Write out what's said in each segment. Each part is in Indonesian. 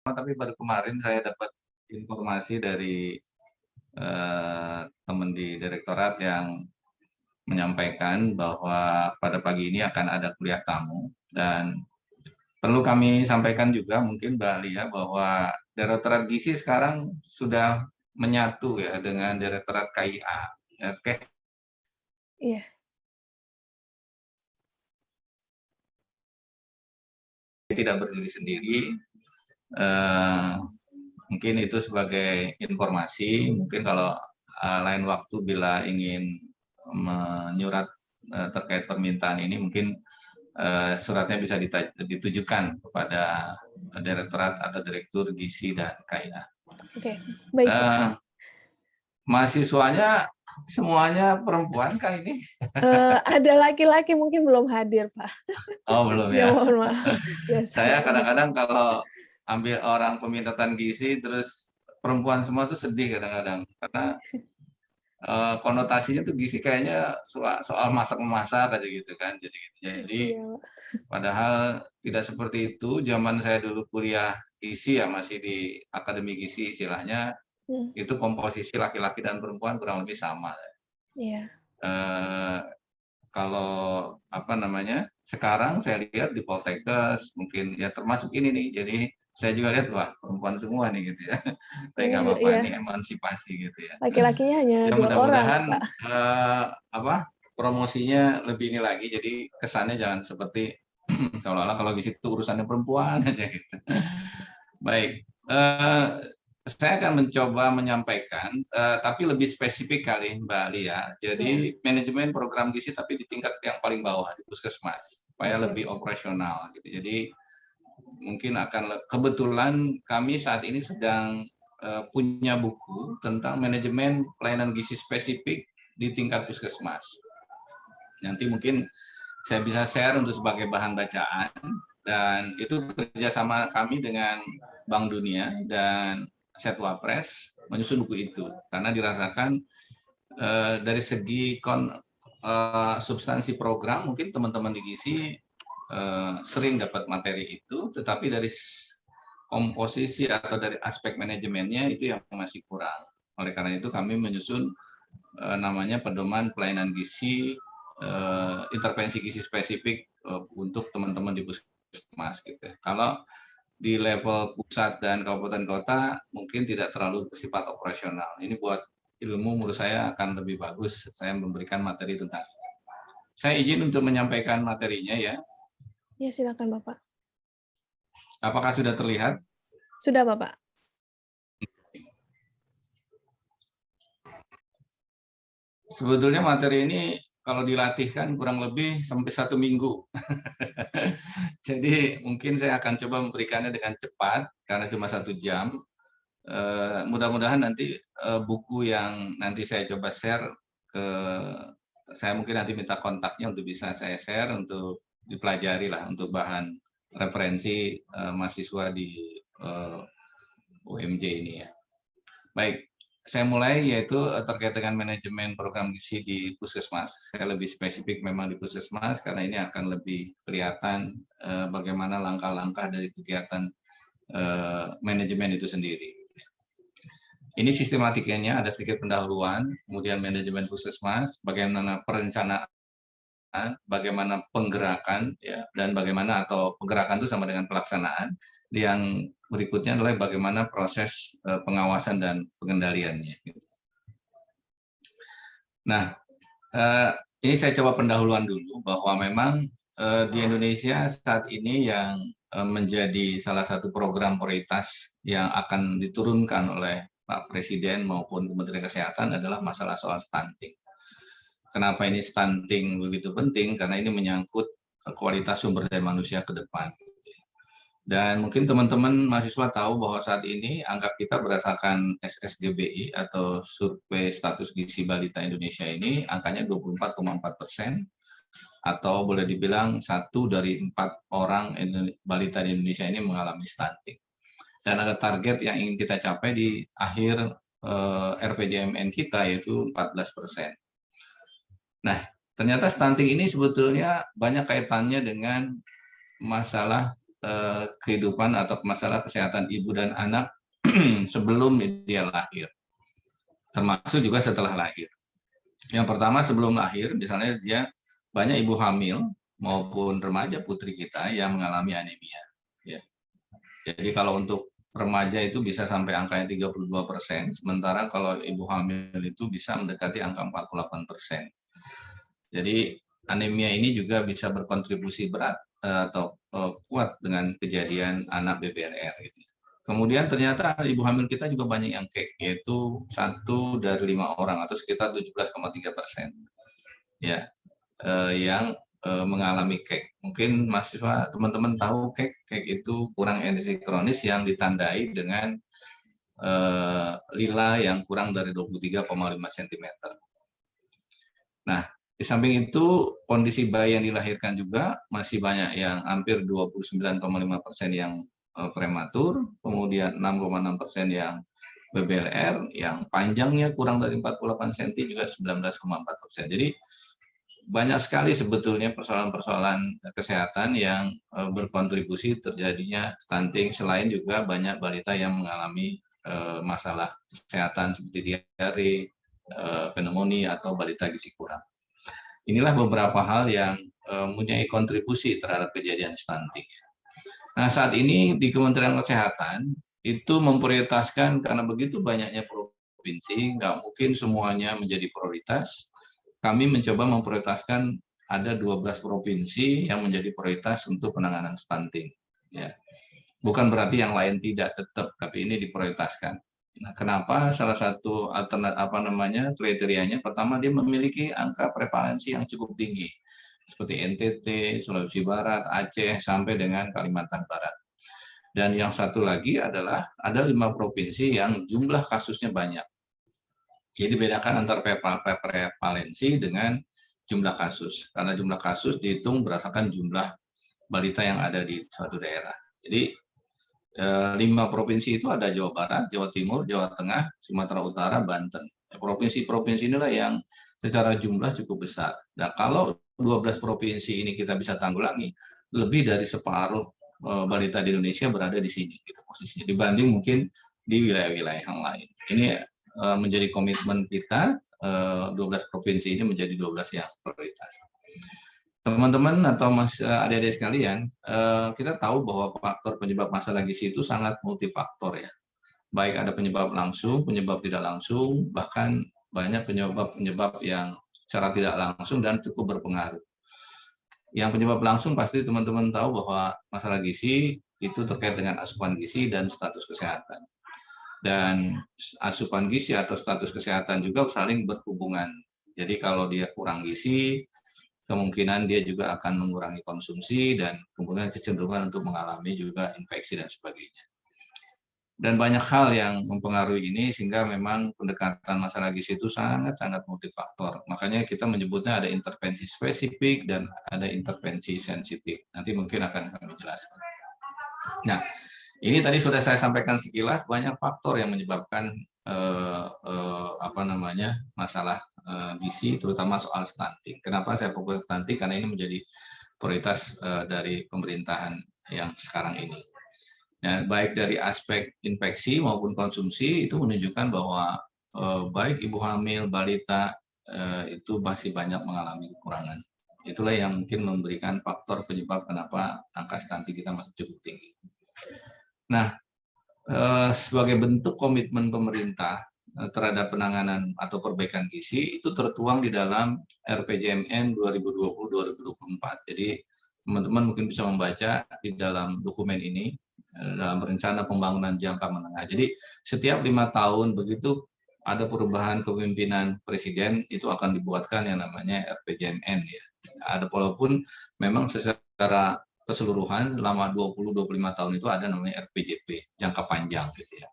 tapi baru kemarin saya dapat informasi dari teman di direktorat yang menyampaikan bahwa pada pagi ini akan ada kuliah tamu, dan perlu kami sampaikan juga mungkin Mbak Lia bahwa Direktorat Gizi sekarang sudah menyatu ya dengan Direktorat KIA. Ya, Iya. tidak berdiri sendiri. Mungkin itu sebagai informasi. Mungkin kalau lain waktu bila ingin menyurat terkait permintaan ini, mungkin suratnya bisa ditujukan kepada Direktorat atau Direktur Gizi dan KIA. Oke, baik. Mahasiswanya semuanya perempuan kah ini? Ada laki-laki mungkin belum hadir, Pak. Oh, belum Ya, ya. mohon maaf. Ya, Saya kadang-kadang kalau ambil orang peminatan gizi terus perempuan semua tuh sedih kadang-kadang, karena konotasinya tuh gizi kayaknya soal masak-memasak aja gitu kan. Jadi Iya, Pak. padahal tidak seperti itu. Zaman saya dulu kuliah gizi ya, masih di akademi gizi istilahnya, itu komposisi laki-laki dan perempuan kurang lebih sama. Iya. Kalau apa namanya, sekarang saya lihat di Poltekkes mungkin ya termasuk ini nih, jadi saya juga lihat wah perempuan semua nih gitu ya. Tapi nggak apa-apa, Iya. ini emansipasi gitu ya. Laki-lakinya hanya Ya 2 orang, mudah-mudahan Pak. promosinya lebih ini lagi, jadi kesannya jangan seperti seolah-olah kalau di situ urusannya perempuan aja gitu. Baik, saya akan mencoba menyampaikan, tapi lebih spesifik kali Mbak Lia. Jadi manajemen program gizi tapi di tingkat yang paling bawah di puskesmas, supaya lebih operasional gitu. Jadi mungkin kebetulan kami saat ini sedang punya buku tentang manajemen pelayanan gizi spesifik di tingkat puskesmas. Nanti mungkin saya bisa share untuk sebagai bahan bacaan, dan itu kerjasama kami dengan Bank Dunia dan Setwapres menyusun buku itu, karena dirasakan dari segi substansi program mungkin teman-teman di gizi sering dapat materi itu, tetapi dari komposisi atau dari aspek manajemennya itu yang masih kurang. Oleh karena itu kami menyusun namanya pedoman pelayanan gizi, intervensi gizi spesifik untuk teman-teman di puskesmas gitu. Kalau di level pusat dan kabupaten kota mungkin tidak terlalu bersifat operasional. Ini buat ilmu menurut saya akan lebih bagus saya memberikan materi tentang ini. Saya izin untuk menyampaikan materinya ya. Ya, silakan Bapak. Apakah sudah terlihat? Sudah, Bapak. Sebetulnya materi ini kalau dilatihkan kurang lebih sampai 1 minggu. Jadi mungkin saya akan coba memberikannya dengan cepat karena cuma 1 jam. Mudah-mudahan nanti buku yang nanti saya coba share saya mungkin nanti minta kontaknya untuk bisa saya share untuk dipelajari lah untuk bahan referensi mahasiswa di UMJ ini ya. Baik, saya mulai yaitu terkait dengan manajemen program gizi di puskesmas. Saya lebih spesifik memang di puskesmas karena ini akan lebih kelihatan bagaimana langkah-langkah dari kegiatan manajemen itu sendiri. Ini sistematikanya, ada sedikit pendahuluan, kemudian manajemen puskesmas, bagaimana perencanaan, bagaimana penggerakan, ya, dan bagaimana atau penggerakan itu sama dengan pelaksanaan. Yang berikutnya adalah bagaimana proses pengawasan dan pengendaliannya. Nah, ini saya coba pendahuluan dulu bahwa memang di Indonesia saat ini yang menjadi salah satu program prioritas yang akan diturunkan oleh Pak Presiden maupun Kementerian Kesehatan adalah masalah soal stunting. Kenapa ini stunting begitu penting? Karena ini menyangkut kualitas sumber daya manusia ke depan. Dan mungkin teman-teman mahasiswa tahu bahwa saat ini angka kita berdasarkan SSGBI atau Survei Status Gizi Balita Indonesia ini angkanya 24,4%, atau boleh dibilang 1 dari 4 orang balita di Indonesia ini mengalami stunting. Dan ada target yang ingin kita capai di akhir RPJMN kita yaitu 14%. Nah, ternyata stunting ini sebetulnya banyak kaitannya dengan masalah kehidupan atau masalah kesehatan ibu dan anak sebelum dia lahir, termasuk juga setelah lahir. Yang pertama sebelum lahir, misalnya dia banyak ibu hamil maupun remaja putri kita yang mengalami anemia. Ya. Jadi kalau untuk remaja itu bisa sampai angkanya 32%, sementara kalau ibu hamil itu bisa mendekati angka 48%. Jadi anemia ini juga bisa berkontribusi berat atau kuat dengan kejadian anak BBRR. Gitu. Kemudian ternyata ibu hamil kita juga banyak yang kek, yaitu 1 dari 5 orang atau sekitar 17,3%. Ya, yang mengalami kek. Mungkin mahasiswa teman-teman tahu kek itu kurang energi kronis yang ditandai dengan lila yang kurang dari 23,5 cm. Nah, di samping itu kondisi bayi yang dilahirkan juga masih banyak yang hampir 29,5% yang prematur, kemudian 6,6% yang BBLR, yang panjangnya kurang dari 48 cm juga 19,4%. Jadi banyak sekali sebetulnya persoalan-persoalan kesehatan yang berkontribusi terjadinya stunting, selain juga banyak balita yang mengalami masalah kesehatan seperti diare, pneumonia, atau balita gizi kurang. Inilah beberapa hal yang mempunyai kontribusi terhadap kejadian stunting. Nah, saat ini di Kementerian Kesehatan itu memprioritaskan karena begitu banyaknya provinsi, nggak mungkin semuanya menjadi prioritas. Kami mencoba memprioritaskan ada 12 provinsi yang menjadi prioritas untuk penanganan stunting. Ya. Bukan berarti yang lain tidak tetap, tapi ini diprioritaskan. Nah, kenapa? Salah satu kriterianya pertama dia memiliki angka prevalensi yang cukup tinggi, seperti NTT, Sulawesi Barat, Aceh, sampai dengan Kalimantan Barat. Dan yang satu lagi adalah ada 5 provinsi yang jumlah kasusnya banyak. Jadi bedakan antara prevalensi dengan jumlah kasus. Karena jumlah kasus dihitung berdasarkan jumlah balita yang ada di suatu daerah. Jadi 5 provinsi itu ada Jawa Barat, Jawa Timur, Jawa Tengah, Sumatera Utara, Banten. Provinsi-provinsi inilah yang secara jumlah cukup besar. Nah, kalau 12 provinsi ini kita bisa tanggulangi, lebih dari separuh balita di Indonesia berada di sini gitu posisinya, dibanding mungkin di wilayah-wilayah yang lain. Ini menjadi komitmen kita, 12 provinsi ini menjadi 12 yang prioritas. Teman-teman atau adik-adik sekalian, kita tahu bahwa faktor penyebab masalah gizi itu sangat multifaktor ya. Baik ada penyebab langsung, penyebab tidak langsung, bahkan banyak penyebab yang secara tidak langsung dan cukup berpengaruh. Yang penyebab langsung pasti teman-teman tahu bahwa masalah gizi itu terkait dengan asupan gizi dan status kesehatan. Dan asupan gizi atau status kesehatan juga saling berhubungan. Jadi kalau dia kurang gizi, kemungkinan dia juga akan mengurangi konsumsi dan kemudian kecenderungan untuk mengalami juga infeksi dan sebagainya. Dan banyak hal yang mempengaruhi ini sehingga memang pendekatan masalah gizi itu sangat-sangat multifaktor. Makanya kita menyebutnya ada intervensi spesifik dan ada intervensi sensitif. Nanti mungkin akan kami jelaskan. Nah, ini tadi sudah saya sampaikan sekilas, banyak faktor yang menyebabkan masalah gizi, terutama soal stunting. Kenapa saya fokus stunting? Karena ini menjadi prioritas dari pemerintahan yang sekarang ini. Nah, baik dari aspek infeksi maupun konsumsi itu menunjukkan bahwa baik ibu hamil, balita itu masih banyak mengalami kekurangan. Itulah yang mungkin memberikan faktor penyebab kenapa angka stunting kita masih cukup tinggi. Nah, sebagai bentuk komitmen pemerintah terhadap penanganan atau perbaikan gizi itu tertuang di dalam RPJMN 2020-2024. Jadi teman-teman mungkin bisa membaca di dalam dokumen ini dalam rencana pembangunan jangka menengah. Jadi setiap 5 tahun begitu ada perubahan kepemimpinan presiden itu akan dibuatkan yang namanya RPJMN ya. Ada walaupun memang secara keseluruhan selama 20-25 tahun itu ada namanya RPJP, jangka panjang gitu ya.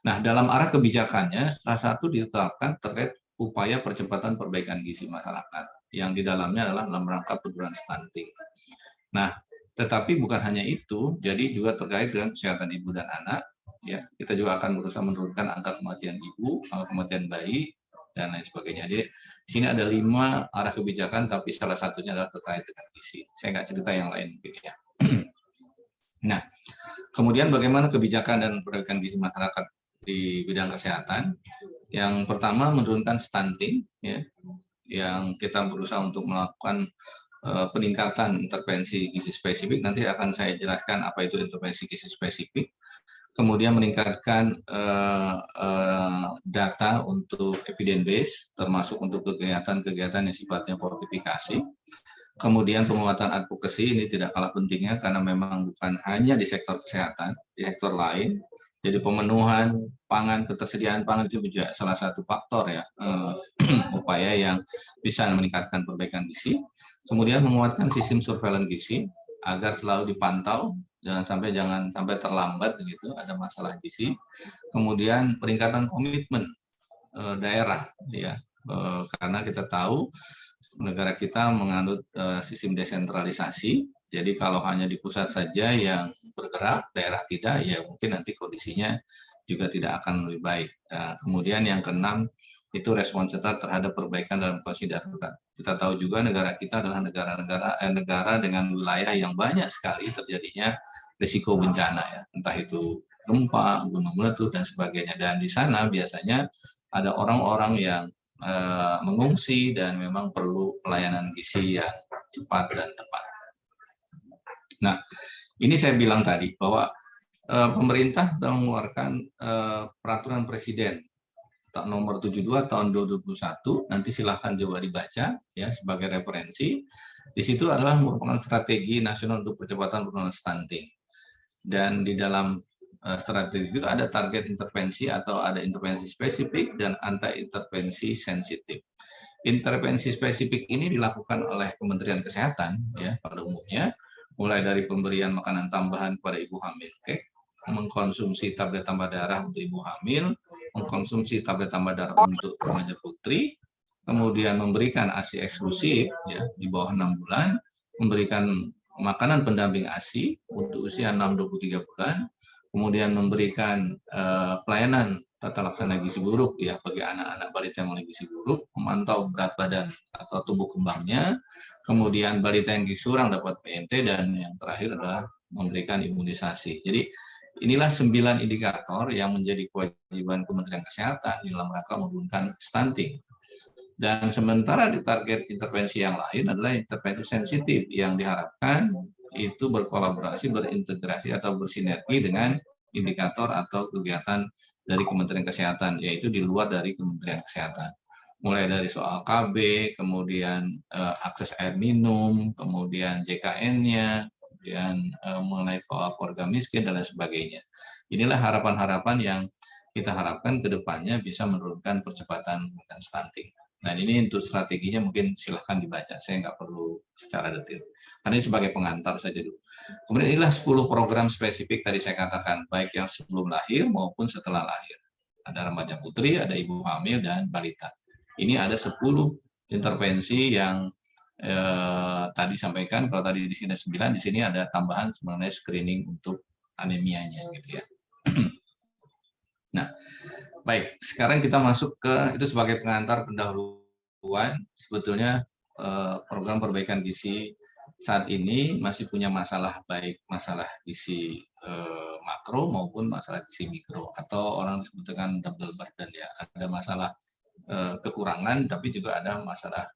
Nah, dalam arah kebijakannya, salah satu ditetapkan terkait upaya percepatan perbaikan gizi masyarakat, yang di dalamnya adalah dalam rangka penurunan stunting. Nah, tetapi bukan hanya itu, jadi juga terkait dengan kesehatan ibu dan anak, ya kita juga akan berusaha menurunkan angka kematian ibu, angka kematian bayi, dan lain sebagainya. Jadi di sini ada 5 arah kebijakan, tapi salah satunya adalah terkait dengan gizi. Saya nggak cerita yang lain mungkin ya. Nah, kemudian bagaimana kebijakan dan perbaikan gizi masyarakat di bidang kesehatan? Yang pertama menurunkan stunting, ya, yang kita berusaha untuk melakukan peningkatan intervensi gizi spesifik. Nanti akan saya jelaskan apa itu intervensi gizi spesifik. Kemudian meningkatkan data untuk evidence base, termasuk untuk kegiatan-kegiatan yang sifatnya fortifikasi. Kemudian penguatan advokasi ini tidak kalah pentingnya karena memang bukan hanya di sektor kesehatan, di sektor lain. Jadi pemenuhan pangan, ketersediaan pangan itu juga salah satu faktor ya upaya yang bisa meningkatkan perbaikan gizi. Kemudian menguatkan sistem surveillance gizi agar selalu dipantau, jangan sampai terlambat gitu ada masalah gizi. Kemudian peningkatan komitmen daerah ya karena kita tahu negara kita menganut sistem desentralisasi. Jadi kalau hanya di pusat saja yang bergerak, daerah tidak, ya mungkin nanti kondisinya juga tidak akan lebih baik. Kemudian yang keenam itu respon cepat terhadap perbaikan dalam kondisi darurat. Kita tahu juga negara kita adalah negara dengan wilayah yang banyak sekali terjadinya risiko bencana ya, entah itu gempa, gunung meletus dan sebagainya. Dan di sana biasanya ada orang-orang yang mengungsi dan memang perlu pelayanan gizi yang cepat dan tepat. Nah, ini saya bilang tadi bahwa pemerintah telah mengeluarkan peraturan presiden nomor 72 tahun 2021, nanti silahkan coba dibaca ya sebagai referensi. Di situ adalah merupakan strategi nasional untuk percepatan penurunan stunting. Dan di dalam strategi itu ada target intervensi atau ada intervensi spesifik dan anti-intervensi sensitif. Intervensi spesifik ini dilakukan oleh Kementerian Kesehatan ya pada umumnya, mulai dari pemberian makanan tambahan pada ibu hamil, mengkonsumsi tablet tambah darah untuk ibu hamil, mengkonsumsi tablet tambah darah untuk remaja putri, kemudian memberikan ASI eksklusif ya di bawah 6 bulan, memberikan makanan pendamping ASI untuk usia 6-23 bulan, kemudian memberikan pelayanan tata laksana gizi buruk ya bagi anak-anak balita yang memiliki gizi buruk, memantau berat badan atau tumbuh kembangnya, kemudian balita yang gizi kurang dapat PNT, dan yang terakhir adalah memberikan imunisasi. Jadi inilah 9 indikator yang menjadi kewajiban Kementerian Kesehatan dalam rangka menurunkan stunting. Dan sementara di target intervensi yang lain adalah intervensi sensitif yang diharapkan itu berkolaborasi, berintegrasi atau bersinergi dengan indikator atau kegiatan dari Kementerian Kesehatan, yaitu di luar dari Kementerian Kesehatan. Mulai dari soal KB, kemudian akses air minum, kemudian JKN-nya, kemudian mengenai soal keluarga miskin, dan lain sebagainya. Inilah harapan-harapan yang kita harapkan ke depannya bisa menurunkan percepatan penurunan stunting. Nah ini untuk strateginya mungkin silahkan dibaca, saya nggak perlu secara detail. Karena ini sebagai pengantar saja dulu. Kemudian inilah 10 program spesifik tadi saya katakan, baik yang sebelum lahir maupun setelah lahir. Ada remaja putri, ada ibu hamil, dan balita. Ini ada 10 intervensi yang tadi sampaikan, kalau tadi di sini 9, di sini ada tambahan mengenai screening untuk anemianya gitu ya. Nah, baik, sekarang kita masuk ke itu sebagai pengantar pendahuluan. Sebetulnya program perbaikan gizi saat ini masih punya masalah, baik masalah gizi makro maupun masalah gizi mikro, atau orang disebut dengan double burden ya. Ada masalah kekurangan, tapi juga ada masalah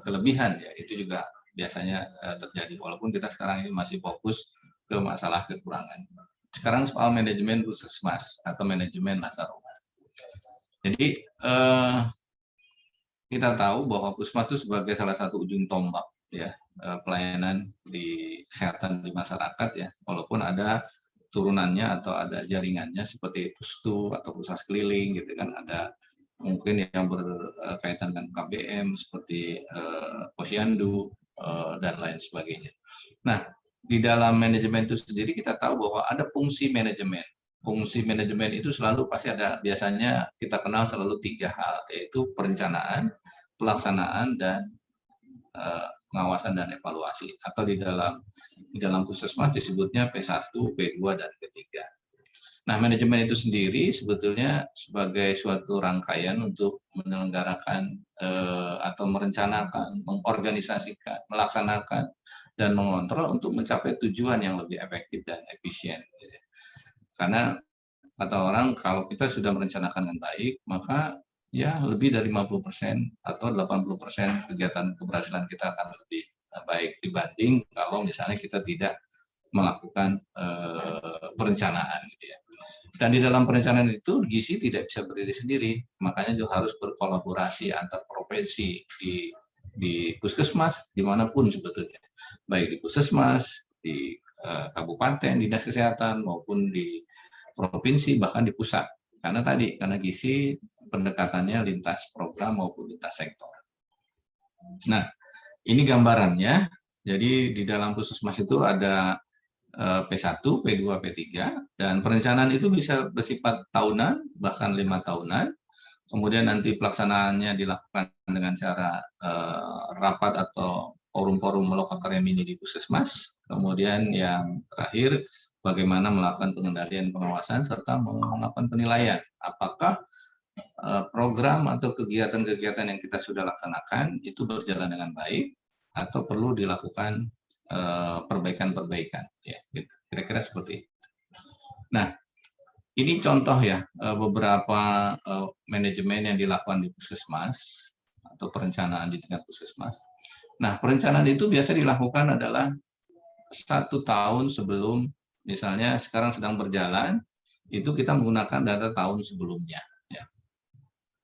kelebihan ya. Itu juga biasanya terjadi. Walaupun kita sekarang ini masih fokus ke masalah kekurangan. Sekarang soal manajemen puskesmas atau manajemen masa rumah. Jadi kita tahu bahwa puskesmas itu sebagai salah satu ujung tombak ya pelayanan di kesehatan di masyarakat ya, walaupun ada turunannya atau ada jaringannya seperti pustu atau pusat keliling gitu kan, ada mungkin yang berkaitan dengan KBM seperti posyandu dan lain sebagainya. Nah, di dalam manajemen itu sendiri kita tahu bahwa ada fungsi manajemen. Fungsi manajemen itu selalu pasti ada, biasanya kita kenal selalu 3 hal, yaitu perencanaan, pelaksanaan, dan pengawasan dan evaluasi. Atau di dalam puskesmas disebutnya P1, P2, dan P3. Nah, manajemen itu sendiri sebetulnya sebagai suatu rangkaian untuk menyelenggarakan atau merencanakan, mengorganisasikan, melaksanakan dan mengontrol untuk mencapai tujuan yang lebih efektif dan efisien. Karena kata orang kalau kita sudah merencanakan dengan baik, maka ya lebih dari 50% atau 80% kegiatan keberhasilan kita akan lebih baik dibanding kalau misalnya kita tidak melakukan perencanaan gitu ya. Dan di dalam perencanaan itu gizi tidak bisa berdiri sendiri, makanya juga harus berkolaborasi antar profesi di puskesmas dimanapun sebetulnya, baik di puskesmas, di kabupaten, dinas kesehatan maupun di provinsi bahkan di pusat. Karena tadi karena gizi pendekatannya lintas program maupun lintas sektor. Nah, ini gambarannya. Jadi di dalam puskesmas itu ada P1, P2, P3, dan perencanaan itu bisa bersifat tahunan, bahkan 5 tahunan. Kemudian nanti pelaksanaannya dilakukan dengan cara rapat atau forum-forum lokakarya mini di puskesmas. Kemudian yang terakhir, bagaimana melakukan pengendalian pengawasan serta melakukan penilaian. Apakah program atau kegiatan-kegiatan yang kita sudah laksanakan itu berjalan dengan baik atau perlu dilakukan perbaikan-perbaikan, ya, gitu. Kira-kira seperti itu. Nah, ini contoh ya beberapa manajemen yang dilakukan di puskesmas atau perencanaan di tingkat puskesmas. Nah, perencanaan itu biasa dilakukan adalah 1 tahun sebelum, misalnya sekarang sedang berjalan, itu kita menggunakan data tahun sebelumnya. Ya.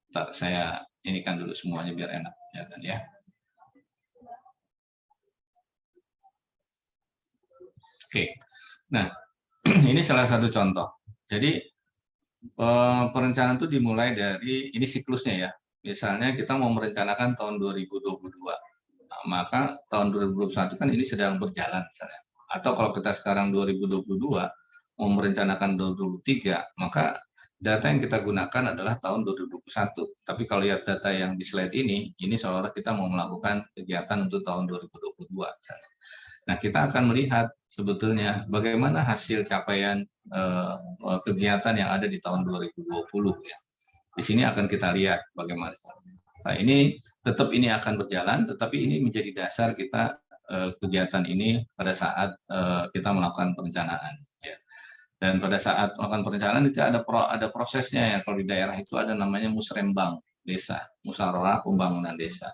Ntar saya inikan dulu semuanya biar enak ya. Oke, nah ini salah satu contoh. Jadi perencanaan itu dimulai dari, ini siklusnya ya. Misalnya kita mau merencanakan tahun 2022, nah, maka tahun 2021 kan ini sedang berjalan misalnya. Atau kalau kita sekarang 2022 mau merencanakan 2023, maka data yang kita gunakan adalah tahun 2021. Tapi kalau lihat data yang di slide ini seolah-olah kita mau melakukan kegiatan untuk tahun 2022 misalnya. Nah, kita akan melihat sebetulnya bagaimana hasil capaian kegiatan yang ada di tahun 2020 ya. Di sini akan kita lihat bagaimana. Nah, ini tetap ini akan berjalan, tetapi ini menjadi dasar kita kegiatan ini pada saat kita melakukan perencanaan. Ya. Dan pada saat melakukan perencanaan itu ada prosesnya ya. Kalau di daerah itu ada namanya musrembang desa, musyawarah pembangunan desa.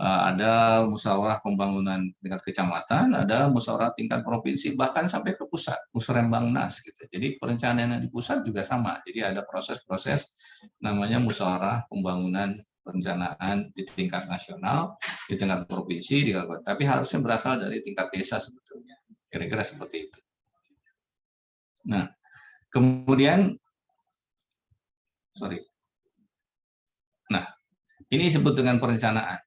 Ada musyawarah pembangunan tingkat kecamatan, ada musyawarah tingkat provinsi, bahkan sampai ke pusat, musrembang nas gitu. Jadi perencanaan di pusat juga sama. Jadi ada proses-proses namanya musyawarah pembangunan perencanaan di tingkat nasional, di tingkat provinsi, di kabupaten. Tapi harusnya berasal dari tingkat desa sebetulnya. Kira-kira seperti itu. Nah, kemudian Nah, ini disebut dengan perencanaan.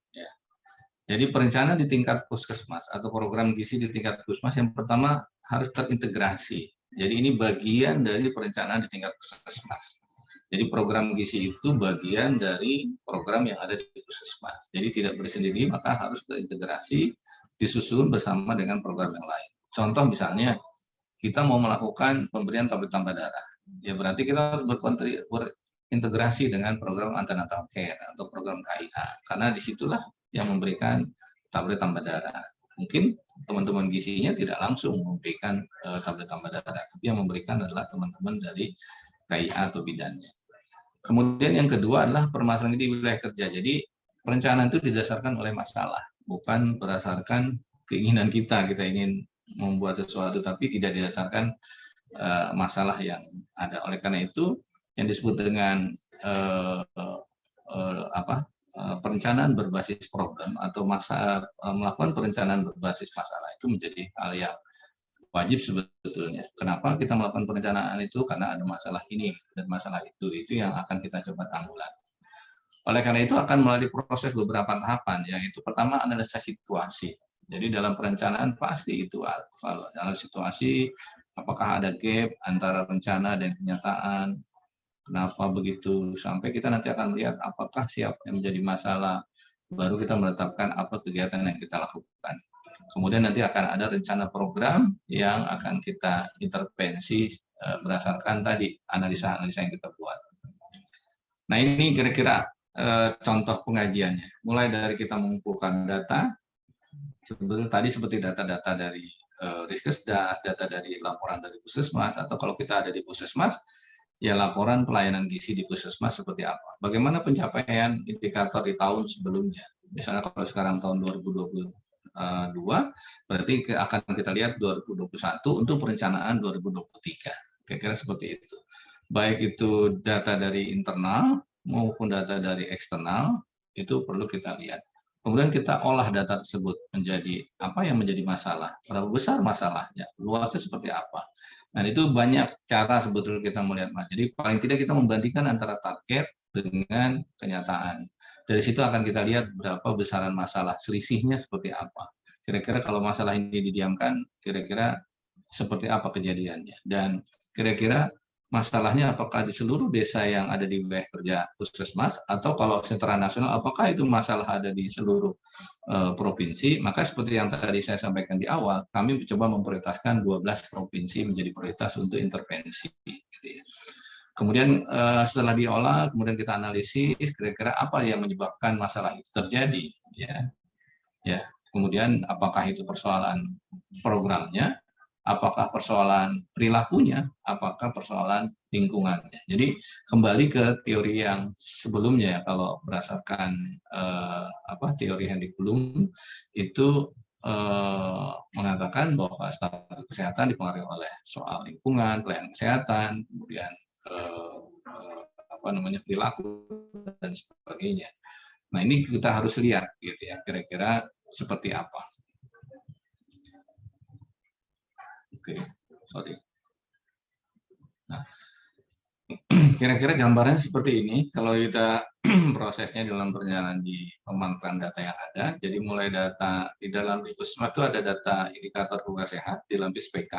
Jadi perencanaan di tingkat puskesmas atau program gizi di tingkat puskesmas yang pertama harus terintegrasi. Jadi ini bagian dari perencanaan di tingkat puskesmas. Jadi program gizi itu bagian dari program yang ada di puskesmas. Jadi tidak bersendiri, maka harus terintegrasi, disusun bersama dengan program yang lain. Contoh misalnya, kita mau melakukan pemberian tablet tambah darah. Ya berarti kita harus berintegrasi dengan program antenatal care atau program KIA. Karena disitulah yang memberikan tablet tambah darah. Mungkin teman-teman gizinya tidak langsung memberikan tablet tambah darah, tapi yang memberikan adalah teman-teman dari KIA atau bidannya. Kemudian yang kedua adalah permasalahan di wilayah kerja. Jadi perencanaan itu didasarkan oleh masalah, bukan berdasarkan keinginan kita ingin membuat sesuatu, tapi tidak didasarkan masalah yang ada. Oleh karena itu, yang disebut dengan perencanaan berbasis problem atau melakukan perencanaan berbasis masalah itu menjadi hal yang wajib sebetulnya. Kenapa kita melakukan perencanaan itu? Karena ada masalah ini dan masalah itu yang akan kita coba tanggulangi. Oleh karena itu akan melalui proses beberapa tahapan. Yang itu pertama analisa situasi. Jadi dalam perencanaan pasti itu kalau analisa situasi, apakah ada gap antara rencana dan kenyataan. Kenapa begitu? Sampai kita nanti akan melihat apakah siapa yang menjadi masalah, baru kita menetapkan apa kegiatan yang kita lakukan. Kemudian nanti akan ada rencana program yang akan kita intervensi berdasarkan tadi analisa-analisa yang kita buat. Nah ini kira-kira contoh pengajiannya. Mulai dari kita mengumpulkan data, Sebetulnya tadi seperti data-data dari Riskesdas, data dari laporan dari Puskesmas, atau kalau kita ada di Puskesmas, ya laporan pelayanan gizi di Puskesmas seperti apa. Bagaimana pencapaian indikator di tahun sebelumnya. Misalnya kalau sekarang tahun 2022, berarti akan kita lihat 2021 untuk perencanaan 2023. Kira-kira seperti itu. Baik itu data dari internal maupun data dari eksternal, itu perlu kita lihat. Kemudian kita olah data tersebut menjadi apa yang menjadi masalah, berapa besar masalahnya, luasnya seperti apa. Dan itu banyak cara sebetulnya kita melihat. Jadi paling tidak kita membandingkan antara target dengan kenyataan. Dari situ akan kita lihat berapa besaran masalah, selisihnya seperti apa. Kira-kira kalau masalah ini didiamkan, kira-kira seperti apa kejadiannya. Dan kira-kira masalahnya apakah di seluruh desa yang ada di wilayah kerja Puskesmas, atau kalau secara nasional apakah itu masalah ada di seluruh provinsi. Maka seperti yang tadi saya sampaikan di awal, kami mencoba memprioritaskan 12 provinsi menjadi prioritas untuk intervensi. Gitu ya. Kemudian setelah diolah, kemudian kita analisis kira-kira apa yang menyebabkan masalah itu terjadi. Ya. Kemudian apakah itu persoalan programnya, apakah persoalan perilakunya, apakah persoalan lingkungannya. Jadi kembali ke teori yang sebelumnya, kalau berdasarkan teori Hendrik Bloom itu mengatakan bahwa status kesehatan dipengaruhi oleh soal lingkungan, pelayanan kesehatan, kemudian perilaku dan sebagainya. Nah ini kita harus lihat gitu ya, kira-kira seperti apa. Oke, sorry. Nah, kira-kira gambarannya seperti ini. Kalau kita prosesnya dalam perjalanan di pemanfaatan data yang ada, jadi mulai data di dalam Puskesmas itu ada data indikator keluarga sehat di dalam PISPK.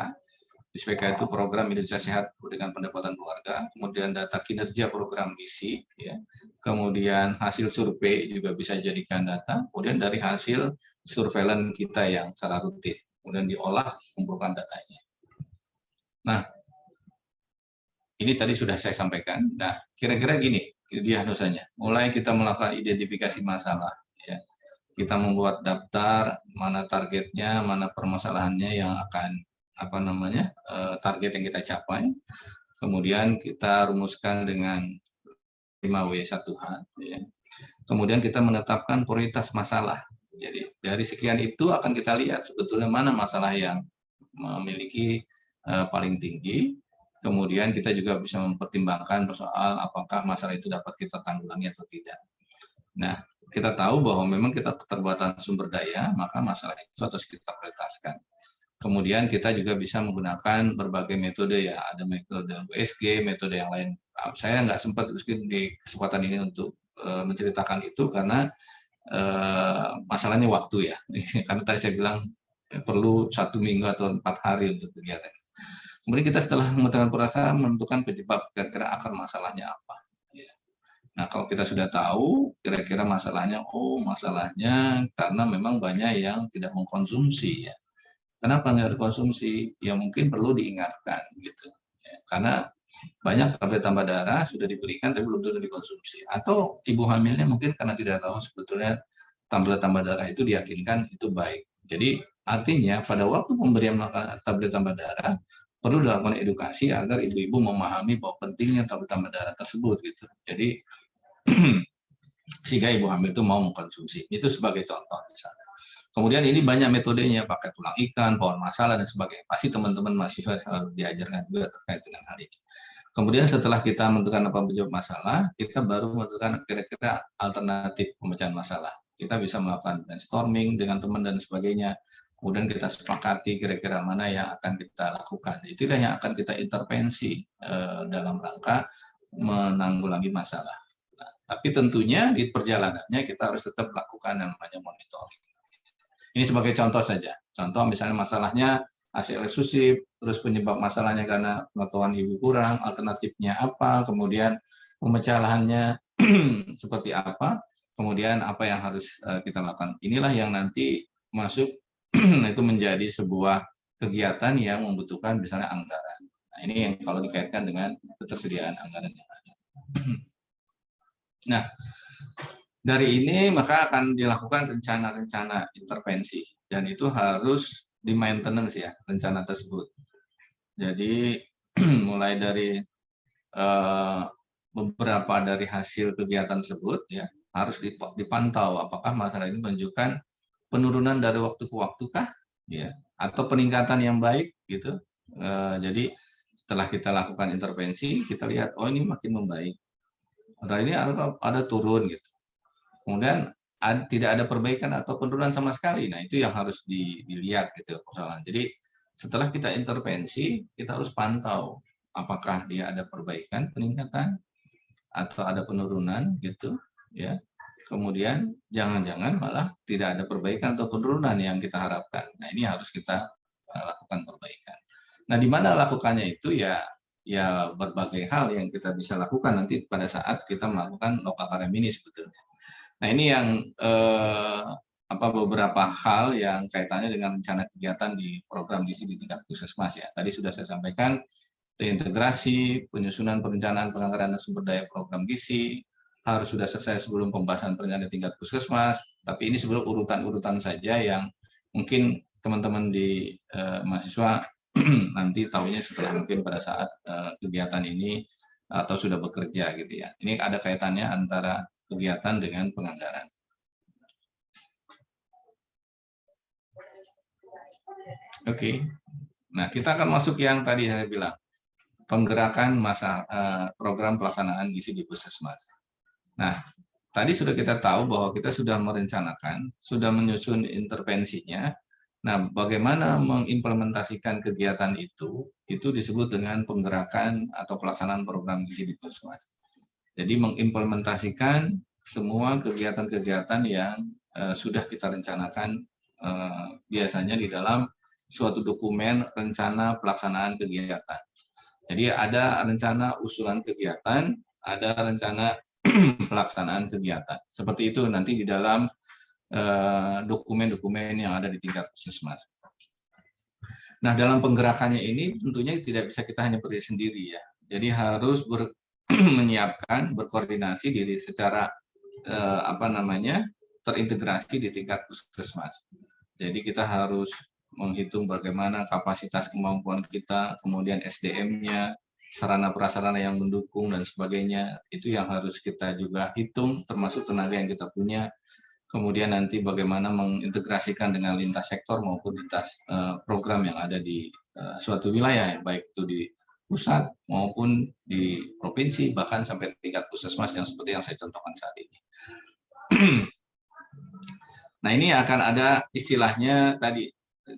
PISPK itu program Indonesia Sehat dengan pendapatan keluarga, kemudian data kinerja program gizi, ya. Kemudian hasil survei juga bisa dijadikan data, kemudian dari hasil surveillance kita yang secara rutin, kemudian diolah, kumpulkan datanya. Nah, ini tadi sudah saya sampaikan. Nah, kira-kira gini diagnosanya. Mulai kita melakukan identifikasi masalah, ya. Kita membuat daftar mana targetnya, mana permasalahannya yang akan target yang kita capai. Kemudian kita rumuskan dengan 5W1H. Ya. Kemudian kita menetapkan prioritas masalah. Jadi dari sekian itu akan kita lihat sebetulnya mana masalah yang memiliki paling tinggi. Kemudian kita juga bisa mempertimbangkan soal apakah masalah itu dapat kita tanggulangi atau tidak. Nah, kita tahu bahwa memang kita keterbatasan sumber daya, maka masalah itu harus kita prioritaskan. Kemudian kita juga bisa menggunakan berbagai metode, ya, ada metode USG, metode yang lain. Saya nggak sempat di kesempatan ini untuk menceritakan itu karena masalahnya waktu, ya. Karena tadi saya bilang perlu 1 minggu atau 4 hari untuk kegiatan. Kemudian kita setelah menentukan perasaan, menentukan penyebab kira-kira akar masalahnya apa. Nah, kalau kita sudah tahu kira-kira masalahnya, masalahnya karena memang banyak yang tidak mengkonsumsi, ya. Kenapa nggak dikonsumsi? Ya mungkin perlu diingatkan gitu. Ya, karena banyak tablet tambah darah sudah diberikan tapi belum tentu dikonsumsi. Atau ibu hamilnya mungkin karena tidak tahu sebetulnya tablet tambah darah itu diyakinkan itu baik. Jadi artinya pada waktu pemberian tablet tambah darah perlu dilakukan edukasi agar ibu-ibu memahami bahwa pentingnya tablet tambah darah tersebut gitu. Jadi sehingga ibu hamil itu mau mengkonsumsi. Itu sebagai contoh misalnya. Kemudian ini banyak metodenya, pakai tulang ikan, pohon masalah, dan sebagainya. Pasti teman-teman mahasiswa selalu diajarkan juga terkait dengan hal ini. Kemudian setelah kita menentukan apa penyebab masalah, kita baru menentukan kira-kira alternatif pemecahan masalah. Kita bisa melakukan brainstorming dengan teman dan sebagainya. Kemudian kita sepakati kira-kira mana yang akan kita lakukan. Itulah yang akan kita intervensi dalam rangka menanggulangi masalah. Nah, tapi tentunya di perjalanannya kita harus tetap lakukan yang namanya monitoring. Ini sebagai contoh saja. Contoh misalnya masalahnya hasil eksklusif, terus penyebab masalahnya karena pengetahuan ibu kurang, alternatifnya apa, kemudian pemecahannya seperti apa, kemudian apa yang harus kita lakukan. Inilah yang nanti masuk itu menjadi sebuah kegiatan yang membutuhkan misalnya anggaran. Nah, ini yang kalau dikaitkan dengan ketersediaan anggaran yang ada. Nah, Dari ini maka akan dilakukan rencana-rencana intervensi dan itu harus di maintenance ya rencana tersebut. Jadi mulai dari beberapa dari hasil kegiatan tersebut ya harus dipantau apakah masalah ini menunjukkan penurunan dari waktu ke waktu kah ya atau peningkatan yang baik gitu. Jadi setelah kita lakukan intervensi kita lihat oh ini makin membaik. Nah, ini ada turun gitu. Kemudian tidak ada perbaikan atau penurunan sama sekali. Nah, itu yang harus dilihat gitu persoalan. Jadi setelah kita intervensi, kita harus pantau apakah dia ada perbaikan, peningkatan atau ada penurunan gitu, ya. Kemudian jangan-jangan malah tidak ada perbaikan atau penurunan yang kita harapkan. Nah, ini harus kita lakukan perbaikan. Nah, di mana lakukannya itu ya berbagai hal yang kita bisa lakukan nanti pada saat kita melakukan loka karya mini sebetulnya. Nah, ini yang beberapa hal yang kaitannya dengan rencana kegiatan di program gizi di tingkat puskesmas ya. Tadi sudah saya sampaikan reintegrasi, penyusunan perencanaan penganggaran dan sumber daya program gizi harus sudah selesai sebelum pembahasan perencanaan di tingkat puskesmas. Tapi ini sebelum urutan-urutan saja yang mungkin teman-teman di mahasiswa nanti tahunya setelah mungkin pada saat kegiatan ini atau sudah bekerja gitu ya. Ini ada kaitannya antara kegiatan dengan penganggaran. Oke. Nah, kita akan masuk yang tadi saya bilang, penggerakan program pelaksanaan gizi di puskesmas. Nah, tadi sudah kita tahu bahwa kita sudah merencanakan, sudah menyusun intervensinya. Nah, bagaimana mengimplementasikan kegiatan itu disebut dengan penggerakan atau pelaksanaan program gizi di puskesmas. Jadi mengimplementasikan semua kegiatan-kegiatan yang sudah kita rencanakan biasanya di dalam suatu dokumen rencana pelaksanaan kegiatan. Jadi ada rencana usulan kegiatan, ada rencana pelaksanaan kegiatan. Seperti itu nanti di dalam dokumen-dokumen yang ada di tingkat puskesmas. Nah, dalam penggerakannya ini tentunya tidak bisa kita hanya berdiri sendiri ya. Jadi harus menyiapkan, berkoordinasi diri secara terintegrasi di tingkat puskesmas. Jadi kita harus menghitung bagaimana kapasitas kemampuan kita, kemudian SDM-nya, sarana prasarana yang mendukung dan sebagainya. Itu yang harus kita juga hitung, termasuk tenaga yang kita punya. Kemudian nanti bagaimana mengintegrasikan dengan lintas sektor maupun lintas program yang ada di suatu wilayah, baik itu di pusat maupun di provinsi, bahkan sampai tingkat puskesmas yang seperti yang saya contohkan saat ini. Nah, ini akan ada istilahnya tadi,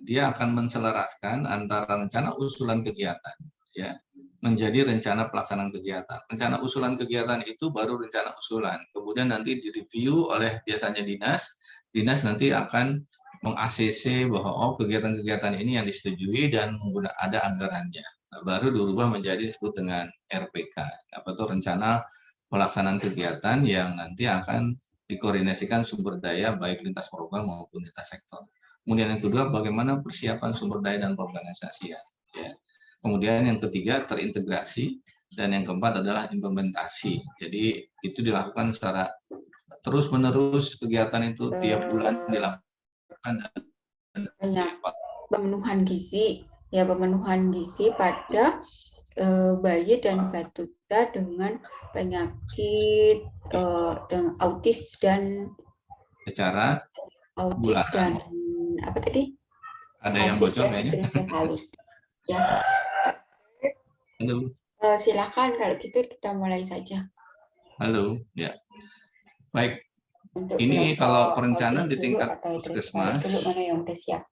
dia akan menselaraskan antara rencana usulan kegiatan ya menjadi rencana pelaksanaan kegiatan. Rencana usulan kegiatan itu baru rencana usulan. Kemudian nanti direview oleh biasanya dinas nanti akan meng-ACC bahwa kegiatan-kegiatan ini yang disetujui dan ada anggarannya. Nah, baru dirubah menjadi disebut dengan RPK, rencana pelaksanaan kegiatan yang nanti akan dikoordinasikan sumber daya baik lintas program maupun lintas sektor. Kemudian yang kedua, bagaimana persiapan sumber daya dan organisasian. Ya. Kemudian yang ketiga, terintegrasi. Dan yang keempat adalah implementasi. Jadi itu dilakukan secara terus-menerus, kegiatan itu tiap bulan dilakukan. Pemenuhan gizi pada bayi dan balita dengan penyakit dengan autis dan apa tadi? Ada yang bocor kayaknya. Ya. Halo. Silakan kalau gitu kita mulai saja. Halo, ya. Baik. Untuk ini kalau perencanaan di tingkat puskesmas. Mana yang udah siap?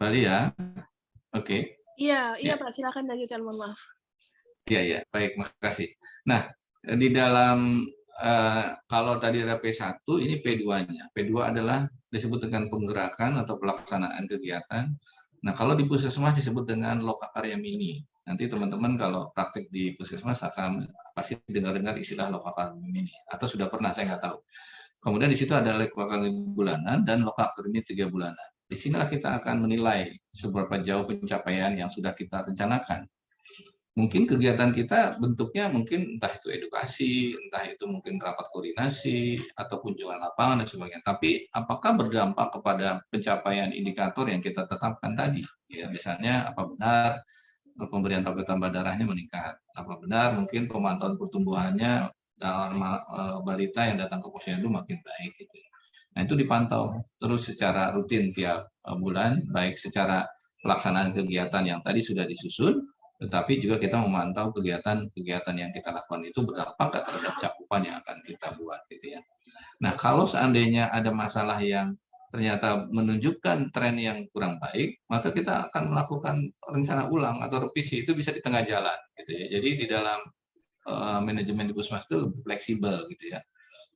Bali ya. Oke. Iya, Pak, silakan lanjutkan, mohon maaf. Iya, baik, makasih. Nah, di dalam kalau tadi ada P1, ini P2-nya. P2 adalah disebut dengan penggerakan atau pelaksanaan kegiatan. Nah, kalau di puskesmas disebut dengan loka karya mini. Nanti teman-teman kalau praktik di puskesmas akan pasti dengar-dengar istilah loka karya mini. Atau sudah pernah, saya nggak tahu. Kemudian di situ ada loka karya bulanan dan loka karya 3 bulanan. Di sinilah kita akan menilai seberapa jauh pencapaian yang sudah kita rencanakan. mungkin kegiatan kita bentuknya mungkin entah itu edukasi, entah itu mungkin rapat koordinasi, atau kunjungan lapangan dan sebagainya. Tapi apakah berdampak kepada pencapaian indikator yang kita tetapkan tadi? Ya, misalnya apa benar pemberian tablet tambah darahnya meningkat? Apa benar mungkin pemantauan pertumbuhannya dalam balita yang datang ke posyandu makin baik? Gitu. Nah, itu dipantau terus secara rutin tiap bulan, baik secara pelaksanaan kegiatan yang tadi sudah disusun, tetapi juga kita memantau kegiatan-kegiatan yang kita lakukan itu berdampak terhadap cakupan yang akan kita buat, gitu ya. Nah, kalau seandainya ada masalah yang ternyata menunjukkan tren yang kurang baik, maka kita akan melakukan rencana ulang atau revisi, itu bisa di tengah jalan, gitu ya. Jadi di dalam manajemen di Puskesmas itu lebih fleksibel, gitu ya.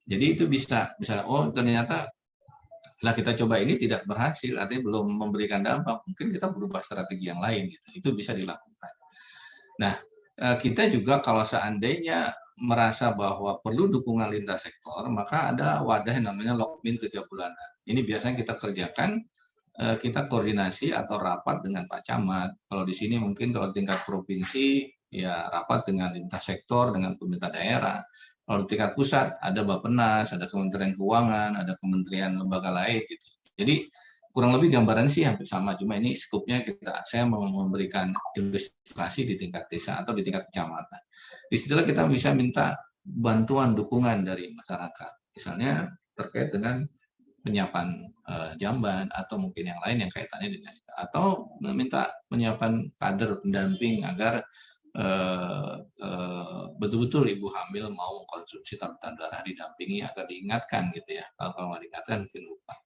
Jadi itu bisa oh ternyata setelah kita coba ini tidak berhasil, artinya belum memberikan dampak, mungkin kita berubah strategi yang lain, gitu. Itu bisa dilakukan. Nah, kita juga kalau seandainya merasa bahwa perlu dukungan lintas sektor, maka ada wadah yang namanya Lokmin 3 bulanan. Ini biasanya kita kerjakan, kita koordinasi atau rapat dengan Pak Camat. Kalau di sini mungkin kalau tingkat provinsi, ya rapat dengan lintas sektor, dengan pemerintah daerah. Kalau di tingkat pusat, ada Bappenas, ada Kementerian Keuangan, ada kementerian lembaga lain, gitu. Jadi kurang lebih gambarannya sih hampir sama, cuma ini skupnya saya mau memberikan ilustrasi di tingkat desa atau di tingkat kecamatan. Disitulah kita bisa minta bantuan dukungan dari masyarakat, misalnya terkait dengan penyiapan jamban atau mungkin yang lain yang kaitannya dengan itu, atau meminta penyiapan kader pendamping agar betul-betul ibu hamil mau mengkonsumsi tablet darah didampingi agar diingatkan, gitu ya. Kalau nggak diingatkan mungkin lupa.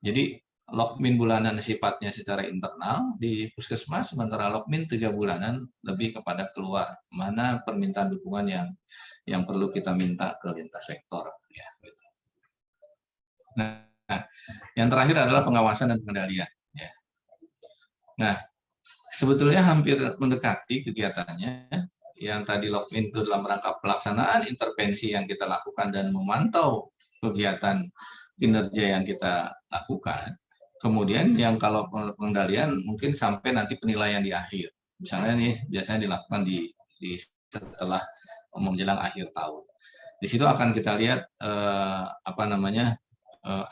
Jadi Lokmin bulanan sifatnya secara internal di Puskesmas, sementara Lokmin 3 bulanan lebih kepada keluar, mana permintaan dukungan yang perlu kita minta ke lintas sektor. Ya. Nah, yang terakhir adalah pengawasan dan pengendalian. Ya. Nah, sebetulnya hampir mendekati kegiatannya. Yang tadi Lokmin itu dalam rangka pelaksanaan intervensi yang kita lakukan dan memantau kegiatan kinerja yang kita lakukan. Kemudian yang kalau pengendalian mungkin sampai nanti penilaian di akhir. Misalnya nih biasanya dilakukan di setelah menjelang akhir tahun. Di situ akan kita lihat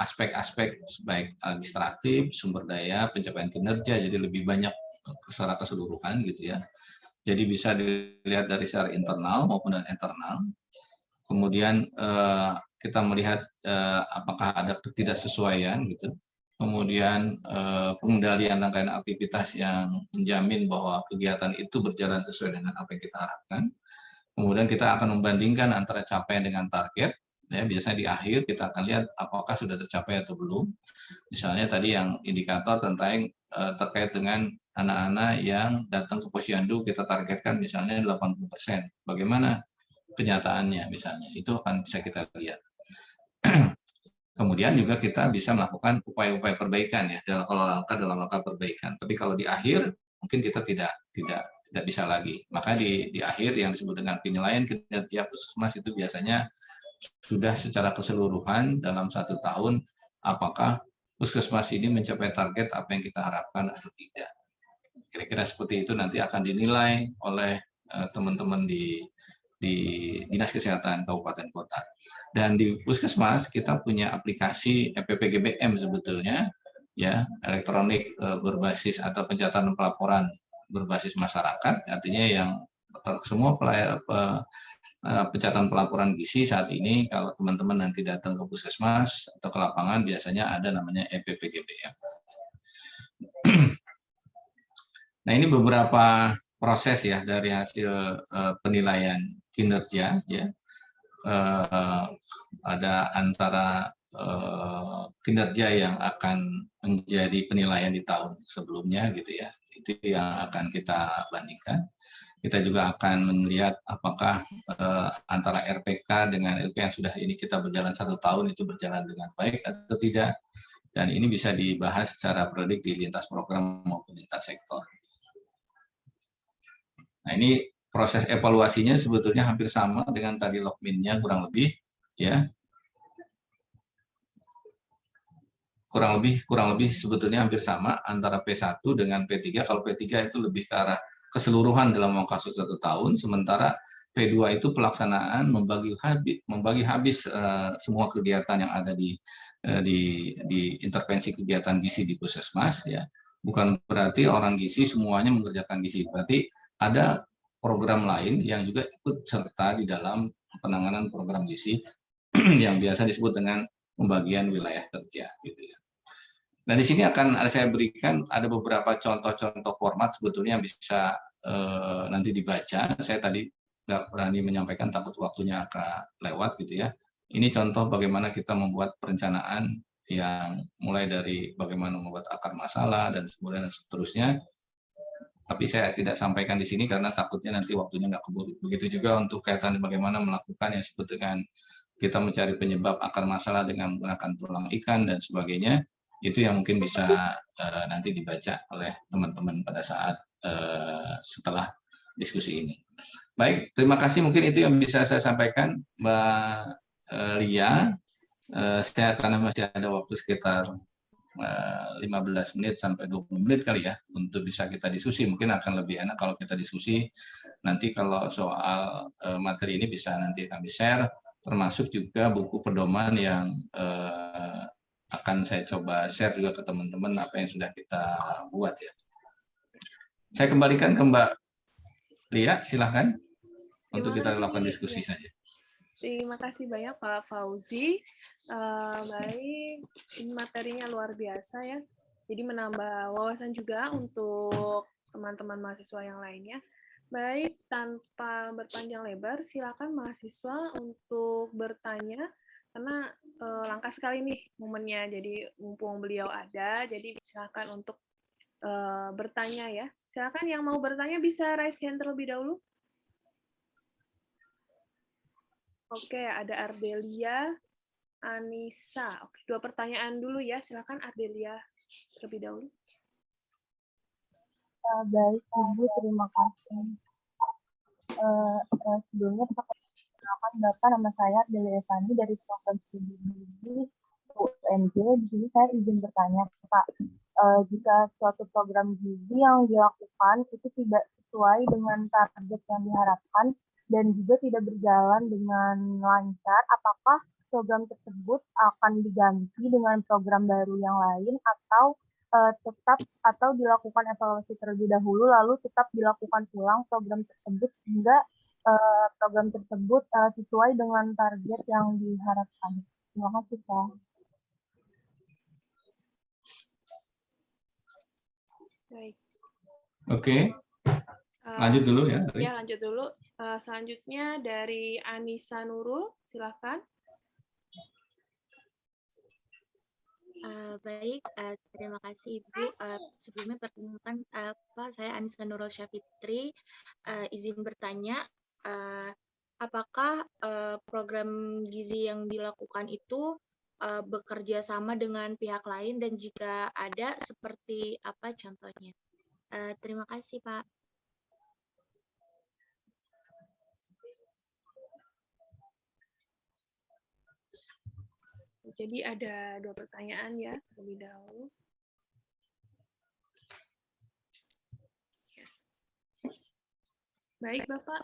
aspek-aspek baik administratif, sumber daya, pencapaian kinerja, jadi lebih banyak secara keseluruhan, gitu ya. Jadi bisa dilihat dari secara internal maupun dari eksternal. Kemudian kita melihat apakah ada ketidaksesuaian, gitu. Kemudian pengendalian rangkaian aktivitas yang menjamin bahwa kegiatan itu berjalan sesuai dengan apa yang kita harapkan. Kemudian kita akan membandingkan antara capaian dengan target. Ya, biasanya di akhir kita akan lihat apakah sudah tercapai atau belum. Misalnya tadi yang indikator terkait dengan anak-anak yang datang ke posyandu kita targetkan misalnya 80%. Bagaimana kenyataannya misalnya? Itu akan bisa kita lihat. Kemudian juga kita bisa melakukan upaya-upaya perbaikan ya dalam langkah perbaikan. Tapi kalau di akhir mungkin kita tidak bisa lagi. Maka di akhir yang disebut dengan penilaian kinerja Puskesmas itu biasanya sudah secara keseluruhan dalam 1 tahun apakah Puskesmas ini mencapai target apa yang kita harapkan atau tidak. Kira-kira seperti itu nanti akan dinilai oleh teman-teman di Dinas Kesehatan Kabupaten Kota. Dan di Puskesmas kita punya aplikasi EPPGBM sebetulnya, ya, elektronik berbasis atau pencatatan pelaporan berbasis masyarakat, artinya yang semua pencatatan pelaporan gizi saat ini kalau teman-teman nanti datang ke Puskesmas atau ke lapangan biasanya ada namanya EPPGBM. Nah, ini beberapa proses ya dari hasil penilaian kinerja, ya. Ada antara kinerja yang akan menjadi penilaian di tahun sebelumnya, gitu ya. Itu yang akan kita bandingkan. Kita juga akan melihat apakah antara RPK dengan LK yang sudah ini kita berjalan 1 tahun itu berjalan dengan baik atau tidak. Dan ini bisa dibahas secara periodik di lintas program maupun lintas sektor. Nah, ini proses evaluasinya sebetulnya hampir sama dengan tadi Lokminnya kurang lebih, ya. Kurang lebih sebetulnya hampir sama antara P1 dengan P3. Kalau P3 itu lebih ke arah keseluruhan dalam waktu 1 tahun, sementara P2 itu pelaksanaan membagi habis semua kegiatan yang ada di intervensi kegiatan gizi di puskesmas, ya. Bukan berarti orang gizi semuanya mengerjakan gizi, berarti ada program lain yang juga ikut serta di dalam penanganan program gizi yang biasa disebut dengan pembagian wilayah kerja, gitu ya. Nah, di sini akan saya berikan ada beberapa contoh-contoh format sebetulnya yang bisa nanti dibaca. Saya tadi nggak berani menyampaikan, takut waktunya akan lewat, gitu ya. Ini contoh bagaimana kita membuat perencanaan yang mulai dari bagaimana membuat akar masalah dan kemudian seterusnya. Tapi saya tidak sampaikan di sini karena takutnya nanti waktunya nggak keburu. Begitu juga untuk kaitan bagaimana melakukan yang disebut dengan kita mencari penyebab akar masalah dengan menggunakan tulang ikan dan sebagainya. Itu yang mungkin bisa nanti dibaca oleh teman-teman pada saat setelah diskusi ini. Baik, terima kasih. Mungkin itu yang bisa saya sampaikan, Mbak Lia. Saya karena masih ada waktu sekitar 15 menit sampai 20 menit kali ya untuk bisa kita diskusi. Mungkin akan lebih enak kalau kita diskusi. Nanti kalau soal materi ini bisa nanti kami share, termasuk juga buku pedoman yang akan saya coba share juga ke teman-teman apa yang sudah kita buat ya. Saya kembalikan ke Mbak Lia, silahkan untuk kita lakukan diskusi saja. Terima kasih banyak Pak Fauzi. Baik, ini materinya luar biasa ya. Jadi menambah wawasan juga untuk teman-teman mahasiswa yang lainnya. Baik, tanpa berpanjang lebar, silakan mahasiswa untuk bertanya karena langka sekali nih momennya. Jadi mumpung beliau ada, jadi silakan untuk bertanya ya. Silakan yang mau bertanya bisa raise hand terlebih dahulu. Oke, ada Ardelia, Anissa. Oke, 2 pertanyaan dulu ya. Silakan Ardelia terlebih dahulu. Baik, Ibu, terima kasih. Sebelumnya perkenalkan Bapak, nama saya Ardelia Evani dari program studi gizi UNJ. Di sini saya izin bertanya, Pak. Jika suatu program gizi yang dilakukan itu tidak sesuai dengan target yang diharapkan dan juga tidak berjalan dengan lancar, apakah program tersebut akan diganti dengan program baru yang lain atau tetap atau dilakukan evaluasi terlebih dahulu lalu tetap dilakukan ulang program tersebut hingga program tersebut sesuai dengan target yang diharapkan. Terima kasih, Pak. Baik. Oke, lanjut dulu ya. Ya, lanjut dulu. Selanjutnya dari Anissa Nurul, silakan. Baik, terima kasih Ibu. Sebelumnya perkenalkan, saya Anissa Nurul Syafitri. Izin bertanya, apakah program gizi yang dilakukan itu bekerja sama dengan pihak lain dan jika ada, seperti apa contohnya? Terima kasih, Pak. Jadi ada 2 pertanyaan ya, terlebih dahulu. Baik, Bapak,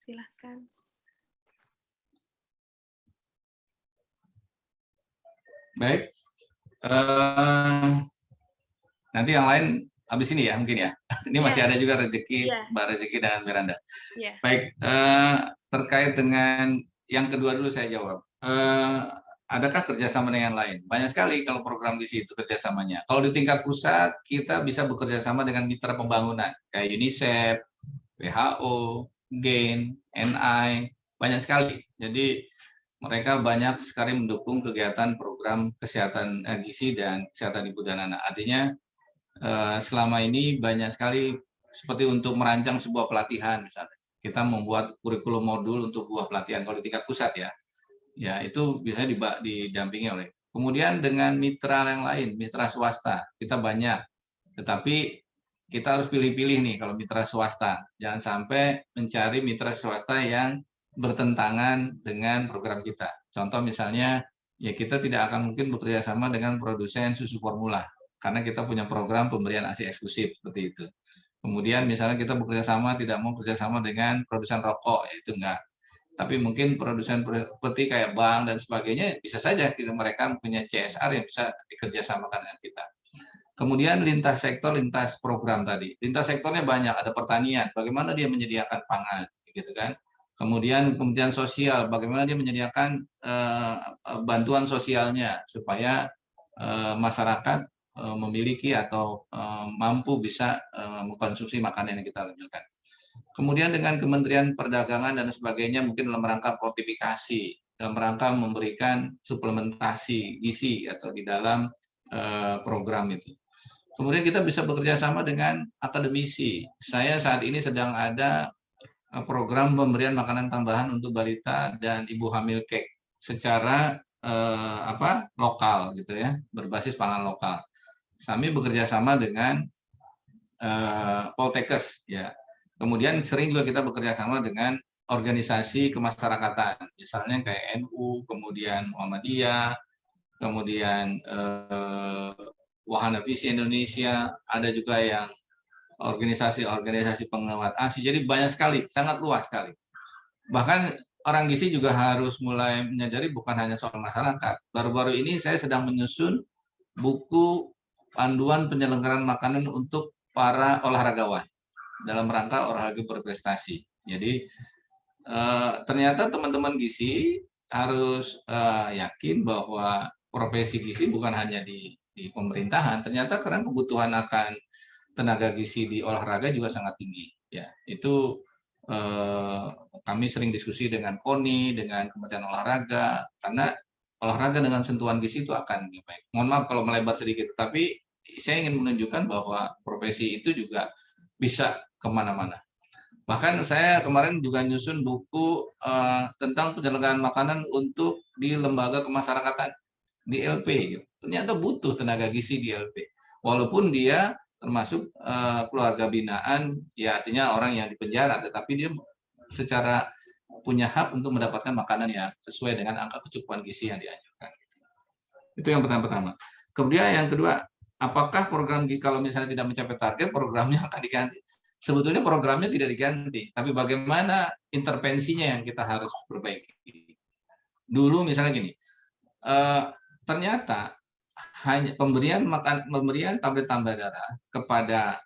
silakan. Baik, nanti yang lain habis ini ya mungkin ya. Ini masih ada juga Rezeki, Mbak Rezeki dan Miranda. Baik, terkait dengan yang kedua dulu saya jawab. Adakah kerjasama dengan lain? Banyak sekali kalau program gizi itu kerjasamanya. Kalau di tingkat pusat kita bisa bekerja sama dengan mitra pembangunan kayak UNICEF, WHO, GAIN, NI, banyak sekali. Jadi mereka banyak sekali mendukung kegiatan program kesehatan gizi dan kesehatan ibu dan anak. Artinya selama ini banyak sekali seperti untuk merancang sebuah pelatihan misalnya. Kita membuat kurikulum modul untuk buah pelatihan kalau di tingkat pusat ya. Ya, itu biasanya didampingi oleh. Kemudian dengan mitra yang lain, mitra swasta, kita banyak. Tetapi kita harus pilih-pilih nih kalau mitra swasta. Jangan sampai mencari mitra swasta yang bertentangan dengan program kita. Contoh misalnya, ya kita tidak akan mungkin bekerja sama dengan produsen susu formula, karena kita punya program pemberian ASI eksklusif seperti itu. Kemudian misalnya kita bekerja sama, tidak mau bekerja sama dengan produsen rokok, ya itu enggak. Tapi mungkin produsen seperti kayak bank dan sebagainya, bisa saja mereka punya CSR yang bisa dikerjasamakan dengan kita. Kemudian lintas sektor, lintas program tadi. Lintas sektornya banyak, ada pertanian, bagaimana dia menyediakan pangan, gitu kan. Kemudian kementerian sosial, bagaimana dia menyediakan bantuan sosialnya supaya masyarakat memiliki atau mampu bisa mengkonsumsi makanan yang kita luncurkan. Kemudian dengan Kementerian Perdagangan dan sebagainya mungkin dalam rangka fortifikasi, dalam rangka memberikan suplementasi gizi atau di dalam program itu. Kemudian kita bisa bekerja sama dengan akademisi. Saya saat ini sedang ada program pemberian makanan tambahan untuk balita dan ibu hamil cake secara lokal gitu ya, berbasis pangan lokal. Kami bekerja sama dengan Poltekkes ya. Kemudian sering juga kita bekerja sama dengan organisasi kemasyarakatan, misalnya kayak NU, kemudian Muhammadiyah, kemudian Wahana Visi Indonesia, ada juga yang organisasi-organisasi penguat ASI. Jadi banyak sekali, sangat luas sekali. Bahkan orang gizi juga harus mulai menyadari bukan hanya soal masyarakat. Baru-baru ini saya sedang menyusun buku panduan penyelenggaraan makanan untuk para olahragawan dalam rangka olahraga berprestasi. Jadi ternyata teman-teman gizi harus yakin bahwa profesi gizi bukan hanya di pemerintahan, ternyata karena kebutuhan akan tenaga gizi di olahraga juga sangat tinggi. Ya, itu kami sering diskusi dengan KONI, dengan Kementerian Olahraga, karena olahraga dengan sentuhan gizi itu akan lebih baik. Mohon maaf kalau melebar sedikit, tapi saya ingin menunjukkan bahwa profesi itu juga bisa kemana-mana. Bahkan saya kemarin juga nyusun buku tentang penyelenggaraan makanan untuk di lembaga kemasyarakatan, di LP. Gitu. Ternyata butuh tenaga gizi di LP. Walaupun dia termasuk keluarga binaan, ya artinya orang yang dipenjara, tetapi dia secara punya hak untuk mendapatkan makanan yang sesuai dengan angka kecukupan gizi yang dianjurkan. Itu yang pertama. Kemudian yang kedua, apakah program kalau misalnya tidak mencapai target, programnya akan diganti? Sebetulnya programnya tidak diganti, tapi bagaimana intervensinya yang kita harus perbaiki. Dulu misalnya gini, ternyata hanya pemberian tablet tambah darah kepada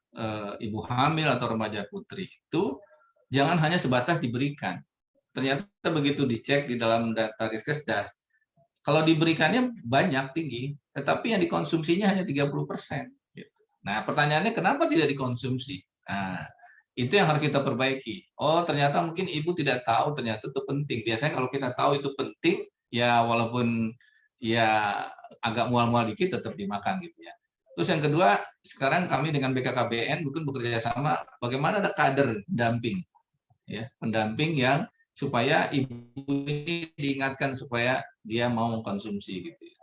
ibu hamil atau remaja putri itu jangan hanya sebatas diberikan. Ternyata begitu dicek di dalam data Riskesdas, kalau diberikannya banyak tinggi, tetapi yang dikonsumsinya hanya 30%. Gitu. Nah, pertanyaannya kenapa tidak dikonsumsi? Nah, itu yang harus kita perbaiki. Oh, ternyata mungkin ibu tidak tahu ternyata itu penting. Biasanya kalau kita tahu itu penting, ya walaupun ya agak mual-mual dikit tetap dimakan gitu ya. Terus yang kedua, sekarang kami dengan BKKBN mungkin bekerja sama bagaimana ada kader pendamping. Ya, pendamping yang supaya ibu ini diingatkan supaya dia mau mengkonsumsi gitu ya.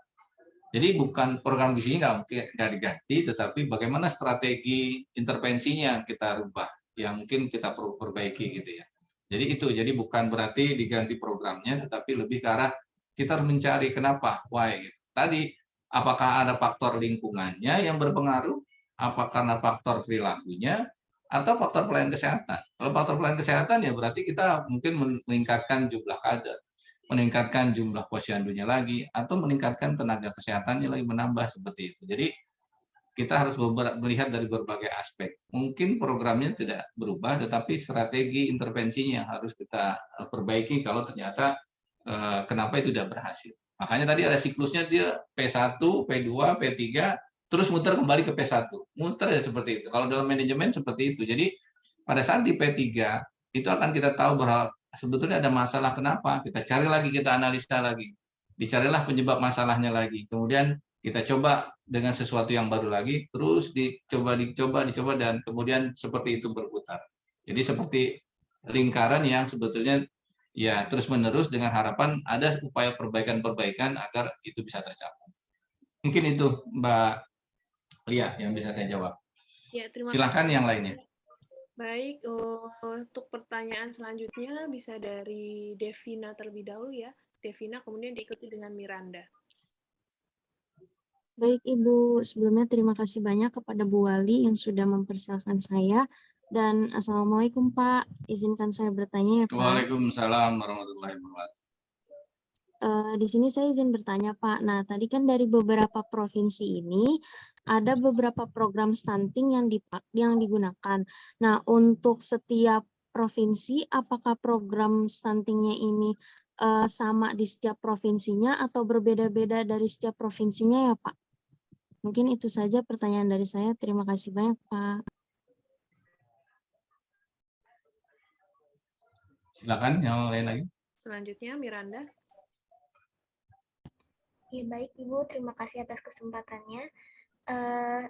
Jadi bukan program gizi nggak diganti, tetapi bagaimana strategi intervensinya kita rubah, yang mungkin kita perlu perbaiki gitu ya. Jadi bukan berarti diganti programnya, tetapi lebih ke arah kita harus mencari kenapa, why. Gitu. Tadi apakah ada faktor lingkungannya yang berpengaruh, apa karena faktor perilakunya, atau faktor pelayanan kesehatan. Kalau faktor pelayanan kesehatan ya berarti kita mungkin meningkatkan jumlah kader, meningkatkan jumlah posyandunya lagi, atau meningkatkan tenaga kesehatannya lagi menambah seperti itu. Jadi kita harus melihat dari berbagai aspek. Mungkin programnya tidak berubah, tetapi strategi intervensinya yang harus kita perbaiki kalau ternyata kenapa itu tidak berhasil. Makanya tadi ada siklusnya dia P1, P2, P3, terus muter kembali ke P1. Muter ya seperti itu. Kalau dalam manajemen seperti itu. Jadi pada saat di P3 itu akan kita tahu bahwa sebetulnya ada masalah kenapa. Kita cari lagi, kita analisa lagi. Dicarilah penyebab masalahnya lagi. Kemudian kita coba dengan sesuatu yang baru lagi, terus dicoba, dan kemudian seperti itu berputar. Jadi seperti lingkaran yang sebetulnya ya terus-menerus dengan harapan ada upaya perbaikan-perbaikan agar itu bisa tercapai. Mungkin itu Mbak Lia yang bisa saya jawab. Ya, terima Silakan kasih. yang lainnya. Baik, untuk pertanyaan selanjutnya bisa dari Devina terlebih dahulu ya. Devina kemudian diikuti dengan Miranda. Baik Ibu, sebelumnya terima kasih banyak kepada Bu Wali yang sudah mempersilahkan saya. Dan Assalamualaikum Pak, izinkan saya bertanya ya Pak. Waalaikumsalam warahmatullahi wabarakatuh. Di sini saya izin bertanya Pak. Nah tadi kan dari beberapa provinsi ini ada beberapa program stunting yang digunakan. Nah untuk setiap provinsi, apakah program stuntingnya ini sama di setiap provinsinya atau berbeda-beda dari setiap provinsinya ya Pak? Mungkin itu saja pertanyaan dari saya. Terima kasih banyak, Pak. Silakan yang lain lagi. Selanjutnya Miranda. Ya, baik Ibu, terima kasih atas kesempatannya.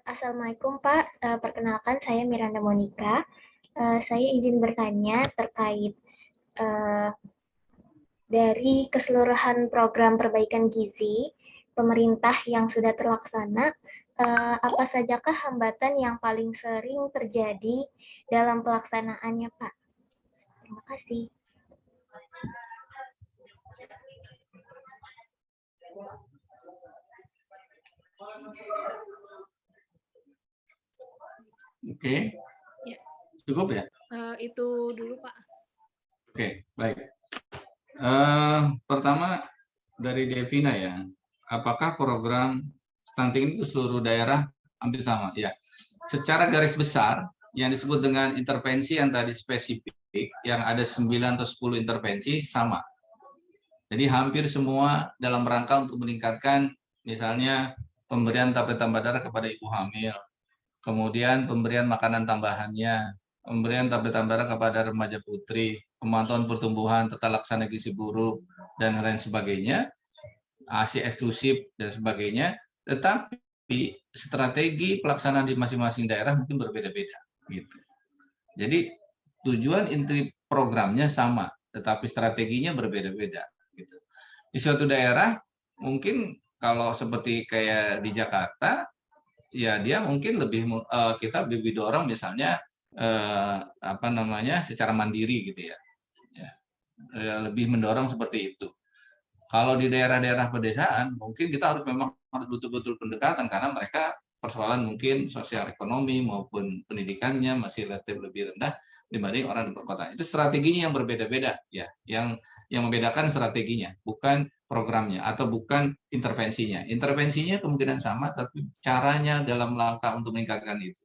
Assalamualaikum Pak, perkenalkan saya Miranda Monica. Saya izin bertanya terkait dari keseluruhan program perbaikan gizi pemerintah yang sudah terlaksana, apa sajakah hambatan yang paling sering terjadi dalam pelaksanaannya, Pak? Terima kasih. Oke. Ya. Cukup ya? Itu dulu Pak. Oke, baik. Pertama dari Devina ya, apakah program stunting itu seluruh daerah hampir sama? Ya, secara garis besar yang disebut dengan intervensi yang tadi spesifik, yang ada 9 atau 10 intervensi sama. Jadi hampir semua dalam rangka untuk meningkatkan misalnya pemberian tablet tambah darah kepada ibu hamil, kemudian pemberian makanan tambahannya, pemberian tablet tambah darah kepada remaja putri, pemantauan pertumbuhan, tata laksana gizi buruk, dan lain sebagainya, ASI eksklusif, dan sebagainya. Tetapi strategi pelaksanaan di masing-masing daerah mungkin berbeda-beda. Gitu. Jadi tujuan inti programnya sama, tetapi strateginya berbeda-beda. Gitu. Di suatu daerah, mungkin kalau seperti kayak di Jakarta, ya dia mungkin kita lebih dorong misalnya secara mandiri gitu ya. Lebih mendorong seperti itu. Kalau di daerah-daerah pedesaan mungkin kita harus betul-betul pendekatan karena mereka persoalan mungkin sosial ekonomi maupun pendidikannya masih relatif lebih rendah dibanding orang di perkotaan. Itu strateginya yang berbeda-beda ya. Yang membedakan strateginya, bukan programnya atau bukan intervensinya. Intervensinya kemungkinan sama tapi caranya dalam langkah untuk meningkatkan itu.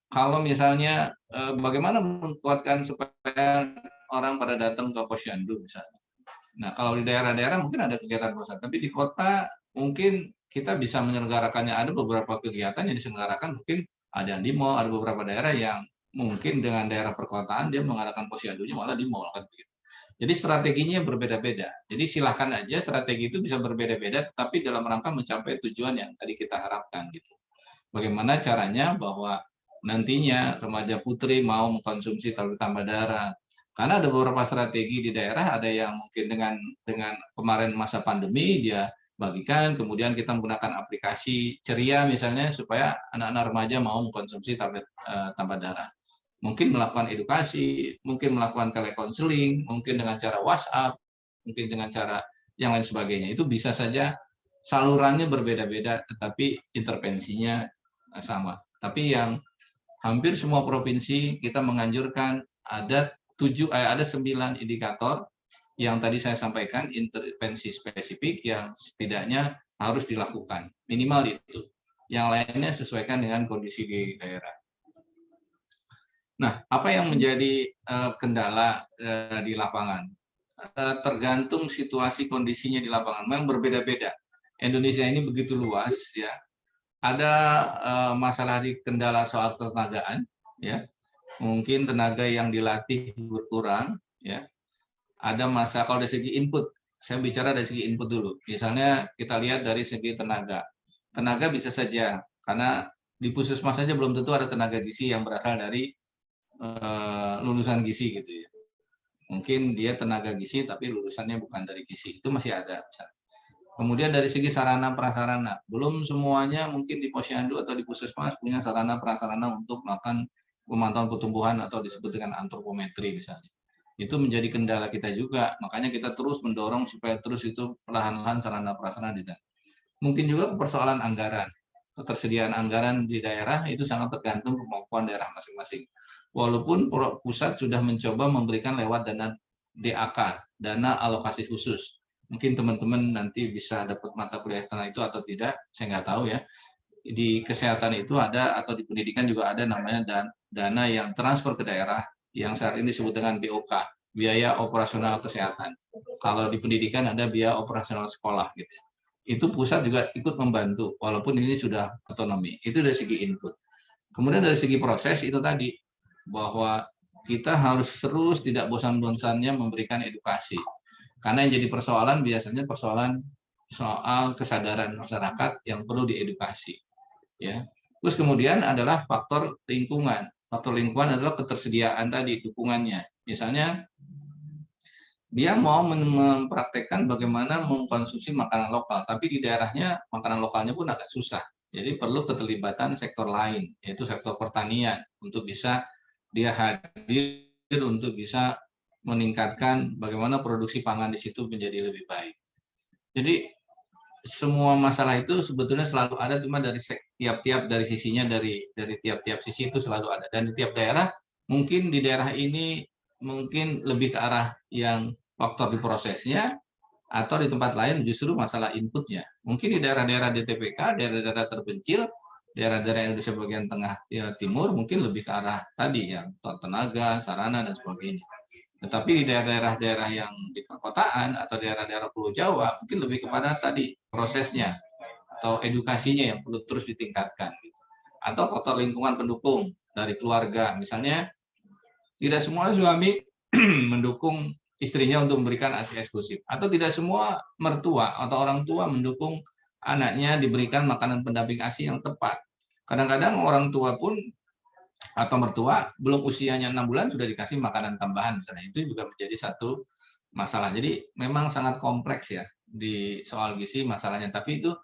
Kalau misalnya bagaimana menguatkan supaya orang pada datang ke posyandu misalnya. Nah, kalau di daerah-daerah mungkin ada kegiatan posyandu, tapi di kota mungkin kita bisa menyelenggarakannya. Ada beberapa kegiatan yang diselenggarakan, mungkin ada yang di mall, ada beberapa daerah yang mungkin dengan daerah perkotaan dia mengadakan posyandunya malah di mall kan begitu. Jadi strateginya berbeda-beda. Jadi silahkan aja strategi itu bisa berbeda-beda, tetapi dalam rangka mencapai tujuan yang tadi kita harapkan gitu. Bagaimana caranya bahwa nantinya remaja putri mau mengkonsumsi tablet tambah darah. Karena ada beberapa strategi di daerah, ada yang mungkin dengan kemarin masa pandemi dia bagikan, kemudian kita menggunakan aplikasi ceria misalnya supaya anak-anak remaja mau mengkonsumsi tablet tambah darah. Mungkin melakukan edukasi, mungkin melakukan telekonseling, mungkin dengan cara WhatsApp, mungkin dengan cara yang lain sebagainya. Itu bisa saja salurannya berbeda-beda, tetapi intervensinya sama. Tapi yang hampir semua provinsi kita menganjurkan ada 9 indikator yang tadi saya sampaikan, intervensi spesifik yang setidaknya harus dilakukan. Minimal itu. Yang lainnya sesuaikan dengan kondisi di daerah. Nah, apa yang menjadi kendala di lapangan? Tergantung situasi kondisinya di lapangan. Memang berbeda-beda. Indonesia ini begitu luas, ya. Ada masalah di kendala soal ketenagaan, ya. Mungkin tenaga yang dilatih berkurang, ya. Ada masalah kalau dari segi input. Saya bicara dari segi input dulu. Misalnya kita lihat dari segi tenaga. Tenaga bisa saja, karena di puskesmas saja belum tentu ada tenaga gizi yang berasal dari lulusan gizi gitu ya. Mungkin dia tenaga gizi tapi lulusannya bukan dari gizi. Itu masih ada. Misalnya. Kemudian dari segi sarana prasarana, belum semuanya mungkin di posyandu atau di puskesmas punya sarana prasarana untuk melakukan pemantauan pertumbuhan atau disebut dengan antropometri misalnya. Itu menjadi kendala kita juga. Makanya kita terus mendorong supaya terus itu perlahan-lahan sarana prasarana Mungkin juga persoalan anggaran. Ketersediaan anggaran di daerah itu sangat tergantung kemampuan daerah masing-masing. Walaupun pusat sudah mencoba memberikan lewat dana DAK, dana alokasi khusus. Mungkin teman-teman nanti bisa dapat mata kuliah tentang itu atau tidak, saya nggak tahu ya. Di kesehatan itu ada, atau di pendidikan juga ada namanya dana yang transfer ke daerah, yang saat ini disebut dengan BOK, biaya operasional kesehatan. Kalau di pendidikan ada biaya operasional sekolah gitu. Itu pusat juga ikut membantu, walaupun ini sudah otonomi. Itu dari segi input. Kemudian dari segi proses itu tadi, bahwa kita harus terus tidak bosan-bosannya memberikan edukasi. Karena yang jadi persoalan biasanya persoalan soal kesadaran masyarakat yang perlu diedukasi. Ya. Terus kemudian adalah faktor lingkungan. Faktor lingkungan adalah ketersediaan tadi, dukungannya. Misalnya, dia mau mempraktekkan bagaimana mengkonsumsi makanan lokal, tapi di daerahnya makanan lokalnya pun agak susah. Jadi perlu keterlibatan sektor lain, yaitu sektor pertanian, untuk bisa dia hadir untuk bisa meningkatkan bagaimana produksi pangan di situ menjadi lebih baik. Jadi semua masalah itu sebetulnya selalu ada, cuma dari tiap-tiap dari sisinya, dari tiap-tiap sisi itu selalu ada. Dan di tiap daerah, mungkin di daerah ini mungkin lebih ke arah yang faktor di prosesnya, atau di tempat lain justru masalah inputnya. Mungkin di daerah-daerah DTPK, daerah-daerah terpencil, daerah-daerah Indonesia bagian tengah ya, timur, mungkin lebih ke arah tadi ya, tenaga, sarana, dan sebagainya. Tetapi di daerah-daerah yang di perkotaan atau daerah-daerah Pulau Jawa, mungkin lebih kepada tadi prosesnya atau edukasinya yang perlu terus ditingkatkan. Atau faktor lingkungan pendukung dari keluarga. Misalnya, tidak semua suami mendukung istrinya untuk memberikan ASI eksklusif. Atau tidak semua mertua atau orang tua mendukung anaknya diberikan makanan pendamping ASI yang tepat. Kadang-kadang orang tua pun atau mertua belum usianya 6 bulan sudah dikasih makanan tambahan misalnya. Itu juga menjadi satu masalah. Jadi memang sangat kompleks ya di soal gizi masalahnya. Tapi itu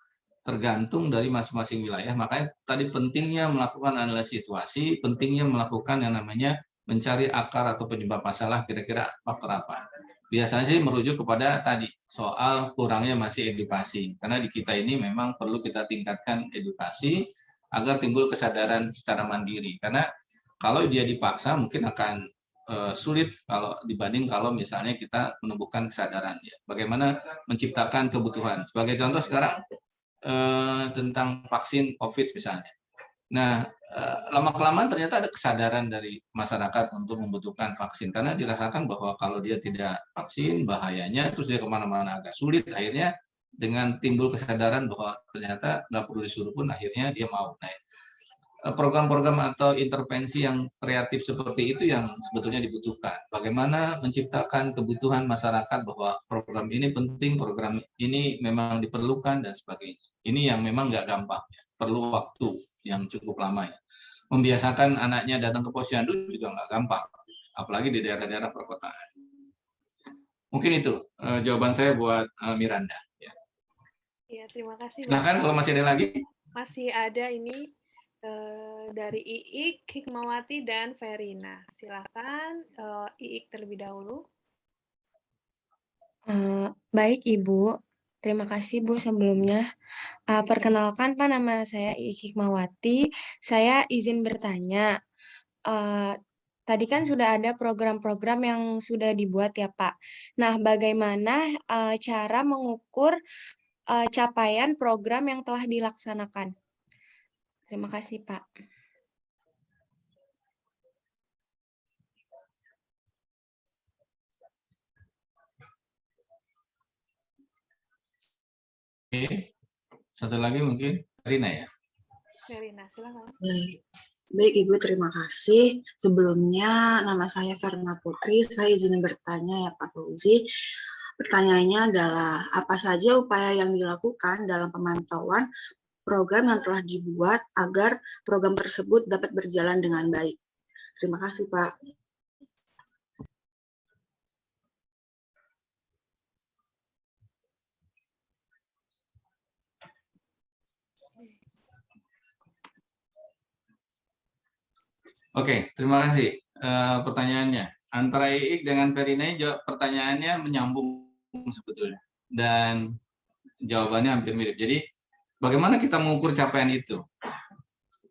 tergantung dari masing-masing wilayah. Makanya tadi pentingnya melakukan analisis situasi, pentingnya melakukan yang namanya mencari akar atau penyebab masalah, kira-kira faktor apa. Biasanya sih merujuk kepada tadi soal kurangnya masih edukasi. Karena di kita ini memang perlu kita tingkatkan edukasi agar timbul kesadaran secara mandiri. Karena kalau dia dipaksa mungkin akan sulit kalau dibanding kalau misalnya kita menumbuhkan kesadaran. Ya. Bagaimana menciptakan kebutuhan. Sebagai contoh sekarang tentang vaksin COVID misalnya. Nah, lama-kelamaan ternyata ada kesadaran dari masyarakat untuk membutuhkan vaksin. Karena dirasakan bahwa kalau dia tidak vaksin, bahayanya, terus dia kemana-mana agak sulit. Akhirnya dengan timbul kesadaran bahwa ternyata nggak perlu disuruh pun, akhirnya dia mau. Nah, program-program atau intervensi yang kreatif seperti itu yang sebetulnya dibutuhkan. Bagaimana menciptakan kebutuhan masyarakat bahwa program ini penting, program ini memang diperlukan, dan sebagainya. Ini yang memang nggak gampang, perlu waktu yang cukup lama ya. Membiasakan anaknya datang ke posyandu juga nggak gampang, apalagi di daerah-daerah perkotaan. Mungkin itu jawaban saya buat Miranda. Ya, terima kasih. Silakan kalau masih ada lagi. Masih ada ini dari Iik, Hikmawati, dan Verina. Silakan Iik terlebih dahulu. Baik Ibu, terima kasih Bu sebelumnya. Perkenalkan Pak, nama saya Iik Hikmawati. Saya izin bertanya. Tadi kan sudah ada program-program yang sudah dibuat ya Pak. Nah, bagaimana cara mengukur capaian program yang telah dilaksanakan? Terima kasih, Pak. Oke. Satu lagi mungkin Verina ya. Verina, silakan. Baik Ibu, terima kasih. Sebelumnya nama saya Verina Putri. Saya izin bertanya ya Pak Fauzi. Pertanyaannya adalah apa saja upaya yang dilakukan dalam pemantauan program yang telah dibuat agar program tersebut dapat berjalan dengan baik. Terima kasih, Pak. Oke, terima kasih pertanyaannya. Antara Iik dengan Verina, pertanyaannya menyambung sebetulnya. Dan jawabannya hampir mirip. Jadi bagaimana kita mengukur capaian itu?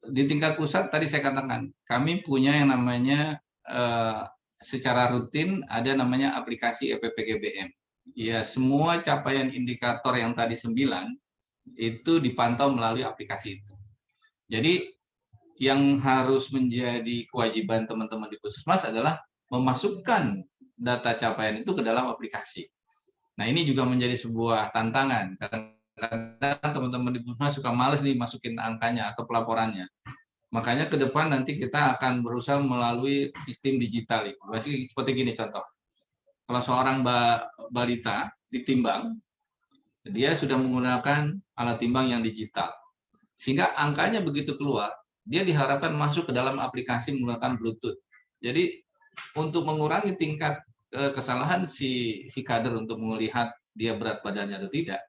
Di tingkat pusat tadi saya katakan, kami punya yang namanya secara rutin ada namanya aplikasi EPPGBM. Ya, semua capaian indikator yang tadi 9 itu dipantau melalui aplikasi itu. Jadi yang harus menjadi kewajiban teman-teman di Puskesmas adalah memasukkan data capaian itu ke dalam aplikasi. Nah, ini juga menjadi sebuah tantangan. Kadang-kadang teman-teman di Puskesmas suka males nih masukin angkanya atau pelaporannya. Makanya ke depan nanti kita akan berusaha melalui sistem digital. Masih seperti gini contoh. Kalau seorang balita ditimbang, dia sudah menggunakan alat timbang yang digital. Sehingga angkanya begitu keluar, dia diharapkan masuk ke dalam aplikasi menggunakan Bluetooth. Jadi untuk mengurangi tingkat kesalahan si kader untuk melihat dia berat badannya atau tidak,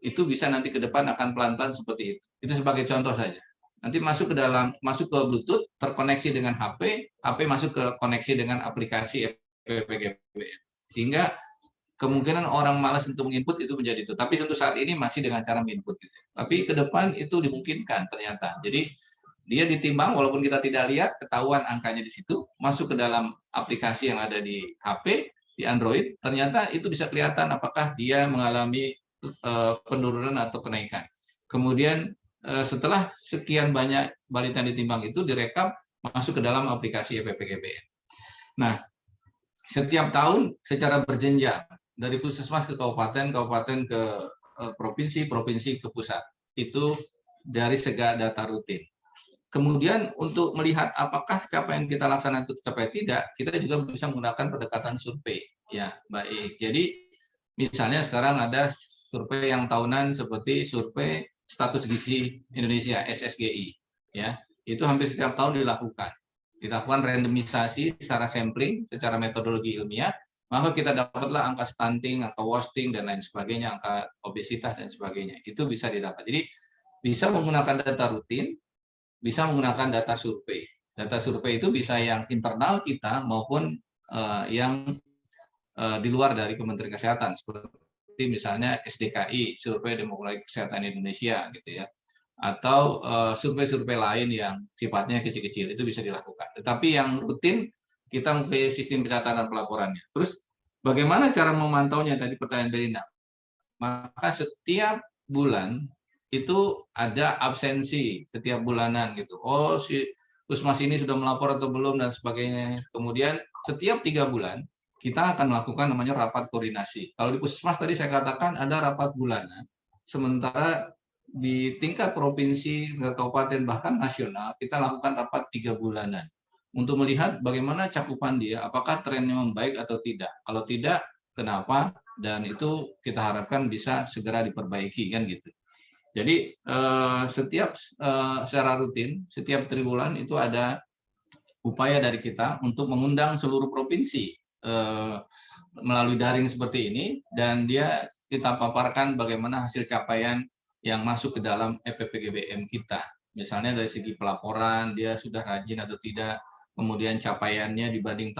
itu bisa nanti ke depan akan pelan-pelan seperti itu. Itu sebagai contoh saja. Nanti masuk ke Bluetooth, terkoneksi dengan HP, HP masuk ke koneksi dengan aplikasi EPPGBM. Sehingga kemungkinan orang malas untuk menginput itu menjadi itu. Tapi untuk saat ini masih dengan cara menginput. Gitu. Tapi ke depan itu dimungkinkan ternyata. Jadi dia ditimbang walaupun kita tidak lihat, ketahuan angkanya di situ, masuk ke dalam aplikasi yang ada di HP, di Android, ternyata itu bisa kelihatan apakah dia mengalami penurunan atau kenaikan. Kemudian setelah sekian banyak balita yang ditimbang itu direkap masuk ke dalam aplikasi EPPGBM. Nah, setiap tahun secara berjenjang dari puskesmas ke kabupaten, kabupaten ke provinsi, provinsi ke pusat. Itu dari segi data rutin. Kemudian untuk melihat apakah capaian kita laksanakan itu tercapai tidak, kita juga bisa menggunakan pendekatan survei. Ya, baik. Jadi misalnya sekarang ada survei yang tahunan seperti survei status gizi Indonesia (SSGI). Ya, itu hampir setiap tahun dilakukan randomisasi secara sampling, secara metodologi ilmiah, maka kita dapatlah angka stunting, angka wasting dan lain sebagainya, angka obesitas dan sebagainya. Itu bisa didapat. Jadi bisa menggunakan data rutin, bisa menggunakan data survei. Data survei itu bisa yang internal kita maupun yang di luar dari Kementerian Kesehatan, seperti misalnya SDKI, Survei Demografi Kesehatan Indonesia, gitu ya, atau survei-survei lain yang sifatnya kecil-kecil, itu bisa dilakukan. Tetapi yang rutin kita mempunyai sistem pencatatan pelaporannya. Terus bagaimana cara memantaunya? Tadi pertanyaan Belinda. Maka setiap bulan itu ada absensi setiap bulanan gitu. Oh, si Puskesmas ini sudah melapor atau belum dan sebagainya. Kemudian setiap 3 bulan kita akan melakukan namanya rapat koordinasi. Kalau di Puskesmas tadi saya katakan ada rapat bulanan, sementara di tingkat provinsi, kabupaten, bahkan nasional, kita lakukan rapat 3 bulanan untuk melihat bagaimana cakupan dia, apakah trennya membaik atau tidak. Kalau tidak, kenapa? Dan itu kita harapkan bisa segera diperbaiki, kan gitu. Jadi setiap secara rutin, setiap triwulan itu ada upaya dari kita untuk mengundang seluruh provinsi melalui daring seperti ini, dan dia kita paparkan bagaimana hasil capaian yang masuk ke dalam EPPGBM kita. Misalnya dari segi pelaporan, dia sudah rajin atau tidak, kemudian capaiannya dibanding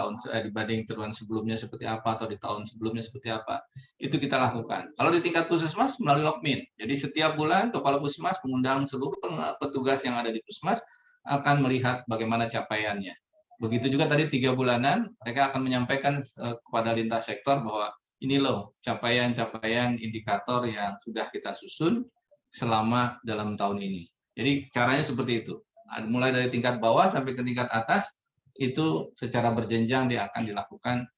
triwulan sebelumnya seperti apa, atau di tahun sebelumnya seperti apa, itu kita lakukan. Kalau di tingkat puskesmas melalui Logmin, jadi setiap bulan kepala puskesmas mengundang seluruh petugas yang ada di puskesmas akan melihat bagaimana capaiannya. Begitu juga tadi 3 bulanan, mereka akan menyampaikan kepada lintas sektor bahwa ini loh capaian-capaian indikator yang sudah kita susun selama dalam tahun ini. Jadi caranya seperti itu. Mulai dari tingkat bawah sampai ke tingkat atas, itu secara berjenjang dia akan dilakukan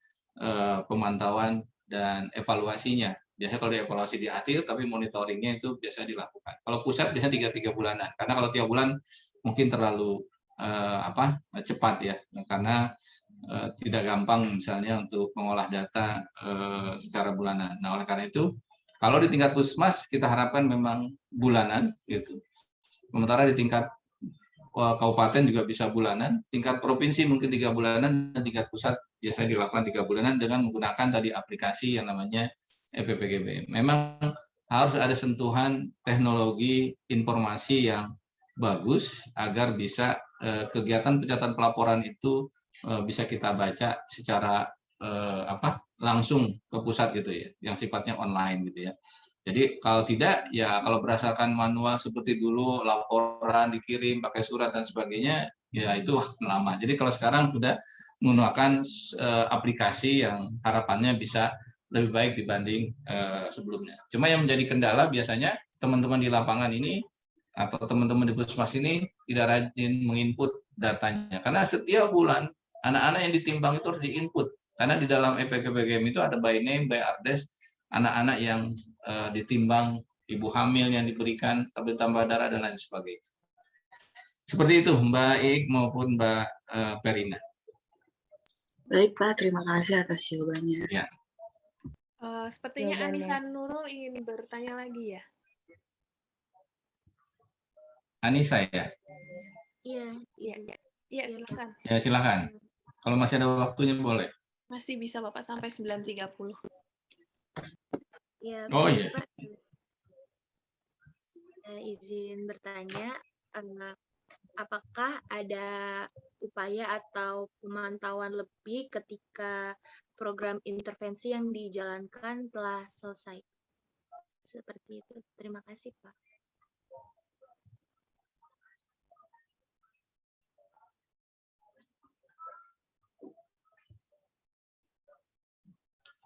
pemantauan dan evaluasinya. Biasanya kalau dievaluasi di akhir, tapi monitoringnya itu biasa dilakukan. Kalau pusat biasanya 3 bulanan, karena kalau 3 bulan mungkin terlalu cepat ya, karena tidak gampang misalnya untuk mengolah data secara bulanan. Nah, oleh karena itu, kalau di tingkat puskesmas kita harapkan memang bulanan gitu. Sementara di tingkat kabupaten juga bisa bulanan, tingkat provinsi mungkin 3 bulanan, dan tingkat pusat biasanya dilakukan 3 bulanan dengan menggunakan tadi aplikasi yang namanya EPPGBM. Memang harus ada sentuhan teknologi informasi yang bagus agar bisa kegiatan pencatatan pelaporan itu bisa kita baca secara langsung ke pusat gitu ya, yang sifatnya online gitu ya. Jadi kalau tidak, ya kalau berdasarkan manual seperti dulu, laporan dikirim pakai surat dan sebagainya, ya itu lama. Jadi kalau sekarang sudah menggunakan aplikasi yang harapannya bisa lebih baik dibanding sebelumnya. Cuma yang menjadi kendala biasanya teman-teman di lapangan ini atau teman-teman di puskesmas ini tidak rajin menginput datanya. Karena setiap bulan anak-anak yang ditimbang itu harus diinput. Karena di dalam EPKBGM itu ada by name, by address, anak-anak yang ditimbang, ibu hamil yang diberikan tablet tambah darah dan lain sebagainya. Seperti itu Mbak Ik maupun Mbak Perina. Baik Pak, terima kasih atas jawabannya. Ya. Sepertinya Jawabannya. Anissa Nurul ingin bertanya lagi ya. Anissa ya? Iya, Iya, Ibu. iya, Iya, Pak. silakan. Ya silakan. Kalau masih ada waktunya boleh. Masih bisa Bapak sampai 9.30. Ya, Oh, baik, iya. Pak. Izin bertanya, apakah ada upaya atau pemantauan lebih ketika program intervensi yang dijalankan telah selesai? Seperti itu. Terima kasih, Pak.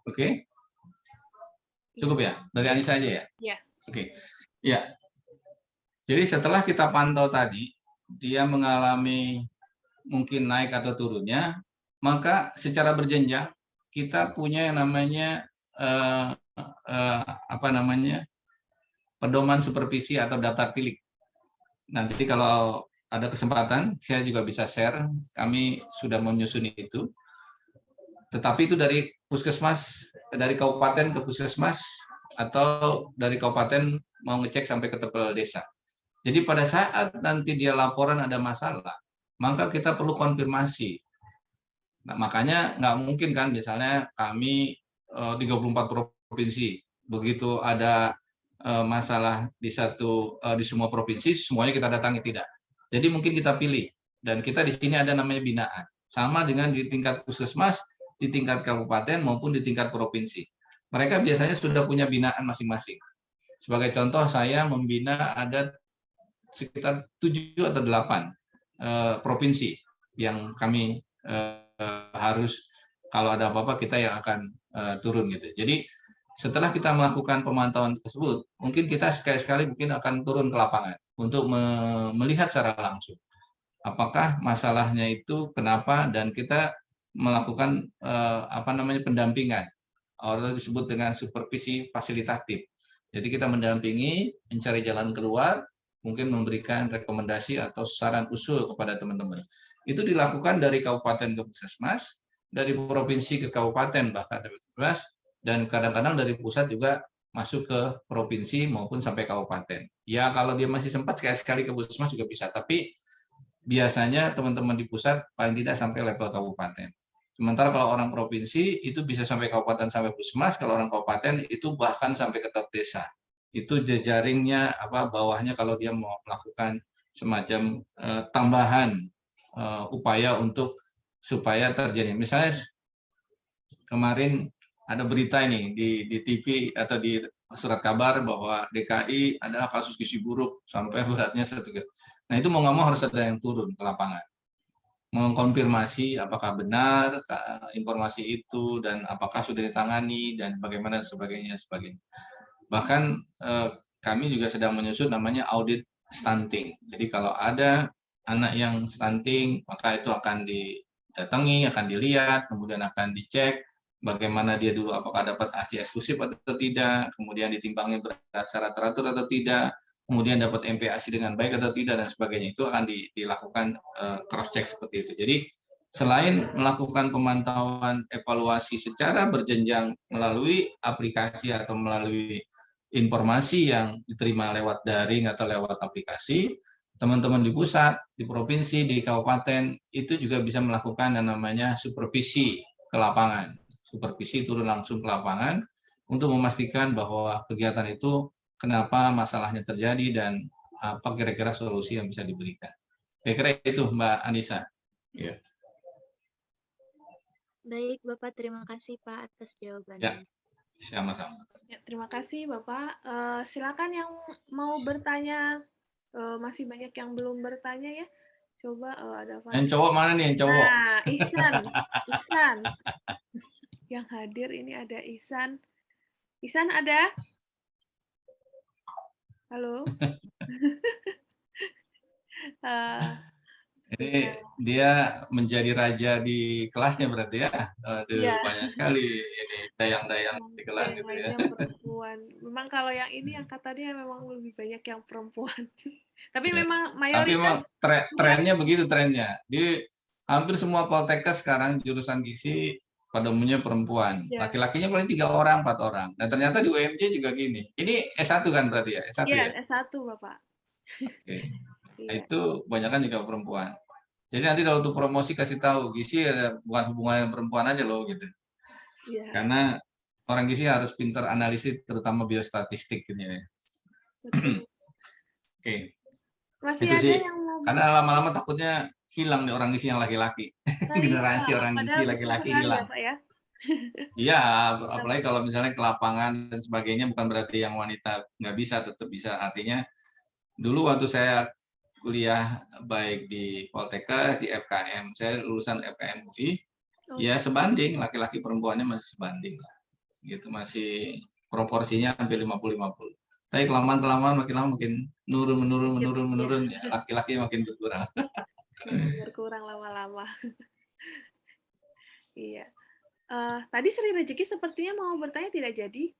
Oke. Cukup ya? Dari Anissa aja ya? Iya. Oke. Ya. Jadi setelah kita pantau tadi, dia mengalami mungkin naik atau turunnya, maka secara berjenjang kita punya yang namanya pedoman supervisi atau daftar tilik. Nanti kalau ada kesempatan, saya juga bisa share. Kami sudah menyusun itu. Tetapi itu dari puskesmas, dari kabupaten ke puskesmas, atau dari kabupaten mau ngecek sampai ke TPL desa. Jadi pada saat nanti dia laporan ada masalah, maka kita perlu konfirmasi. Nah, makanya nggak mungkin kan, misalnya kami 34 provinsi, begitu ada masalah di semua provinsi, semuanya kita datangi, tidak. Jadi mungkin kita pilih, dan kita di sini ada namanya binaan. Sama dengan di tingkat puskesmas, di tingkat kabupaten maupun di tingkat provinsi. Mereka biasanya sudah punya binaan masing-masing. Sebagai contoh, saya membina ada sekitar 7 atau 8 provinsi yang kami harus, kalau ada apa-apa kita yang akan turun gitu. Jadi setelah kita melakukan pemantauan tersebut, mungkin kita sekali-sekali mungkin akan turun ke lapangan untuk melihat secara langsung apakah masalahnya itu kenapa, dan kita melakukan pendampingan atau disebut dengan supervisi fasilitatif. Jadi kita mendampingi, mencari jalan keluar, mungkin memberikan rekomendasi atau saran usul kepada teman-teman. Itu dilakukan dari kabupaten ke puskesmas, dari provinsi ke kabupaten bahkan ke puskesmas, dan kadang-kadang dari pusat juga masuk ke provinsi maupun sampai kabupaten. Ya kalau dia masih sempat sekali-sekali ke puskesmas juga bisa, tapi biasanya teman-teman di pusat paling tidak sampai level kabupaten. Sementara kalau orang provinsi itu bisa sampai kabupaten sampai puskesmas, kalau orang kabupaten itu bahkan sampai ke top desa. Itu jejaringnya bawahnya kalau dia mau melakukan semacam tambahan upaya untuk supaya terjadi. Misalnya kemarin ada berita ini di TV atau di surat kabar bahwa DKI ada kasus gizi buruk sampai beratnya 1 kilo. Nah itu mau nggak mau harus ada yang turun ke lapangan, mengkonfirmasi apakah benar informasi itu dan apakah sudah ditangani dan bagaimana sebagainya. Bahkan kami juga sedang menyusun namanya audit stunting. Jadi kalau ada anak yang stunting, maka itu akan didatangi, akan dilihat, kemudian akan dicek bagaimana dia dulu, apakah dapat ASI eksklusif atau tidak, kemudian ditimbangnya berat secara teratur atau tidak, kemudian dapat MPASI dengan baik atau tidak, dan sebagainya. Itu akan dilakukan cross check seperti itu. Jadi selain melakukan pemantauan evaluasi secara berjenjang melalui aplikasi atau melalui informasi yang diterima lewat daring atau lewat aplikasi, teman-teman di pusat, di provinsi, di kabupaten itu juga bisa melakukan yang namanya supervisi ke lapangan. Supervisi turun langsung ke lapangan untuk memastikan bahwa kegiatan itu kenapa masalahnya terjadi dan apa kira-kira solusi yang bisa diberikan. Kira-kira itu Mbak Anissa. Ya. Baik, Bapak. Terima kasih, Pak, atas jawabannya. Ya. Sama-sama. Ya, terima kasih Bapak. Silakan yang mau bertanya, masih banyak yang belum bertanya ya. Coba ada Yang Fadil. cowok mana nih yang cowok? Nah, Ihsan. Yang hadir ini ada Ihsan. Ihsan ada? Halo? Eh, Ini dia menjadi raja di kelasnya berarti ya. Aduh, Iya. banyak sekali ini dayang-dayang di kelas yang gitu ya. lainnya perempuan. Memang kalau yang ini angkatannya memang lebih banyak yang perempuan. Tapi Ya. memang Tapi emang mayoritas trennya begitu trennya. Di hampir semua poltekkes sekarang jurusan gizi pada umumnya perempuan. Ya. Laki-lakinya paling 3 orang, 4 orang. Dan ternyata di UMJ juga gini. Ini S1 kan berarti ya? S1 ya? S1 Bapak. Oke. Nah, Iya. itu kebanyakan juga perempuan. Jadi nanti kalau untuk promosi kasih tahu gizi ada bukan hubungan perempuan aja loh gitu. Iya. Karena orang gizi harus pintar analisis terutama biostatistik gitu ya. Betul. Oke. Masih Itu ada sih. yang mau Karena lama-lama takutnya hilang nih orang gizi yang laki-laki. Generasi orang gizi padahal betul laki-laki sekali hilang. ya, Pak ya. Iya, apalagi kalau misalnya ke lapangan dan sebagainya bukan berarti yang wanita nggak bisa, tetap bisa. Artinya dulu waktu saya kuliah baik di Poltekkes, di FKM, saya lulusan FKM UI, ya sebanding, laki-laki perempuannya masih sebanding lah. Gitu, masih proporsinya hampir 50-50. Tapi kelamaan makin lama makin menurun, ya, laki-laki makin berkurang. Berkurang lama-lama. Iya. Tadi Sri Rezeki sepertinya mau bertanya tidak jadi?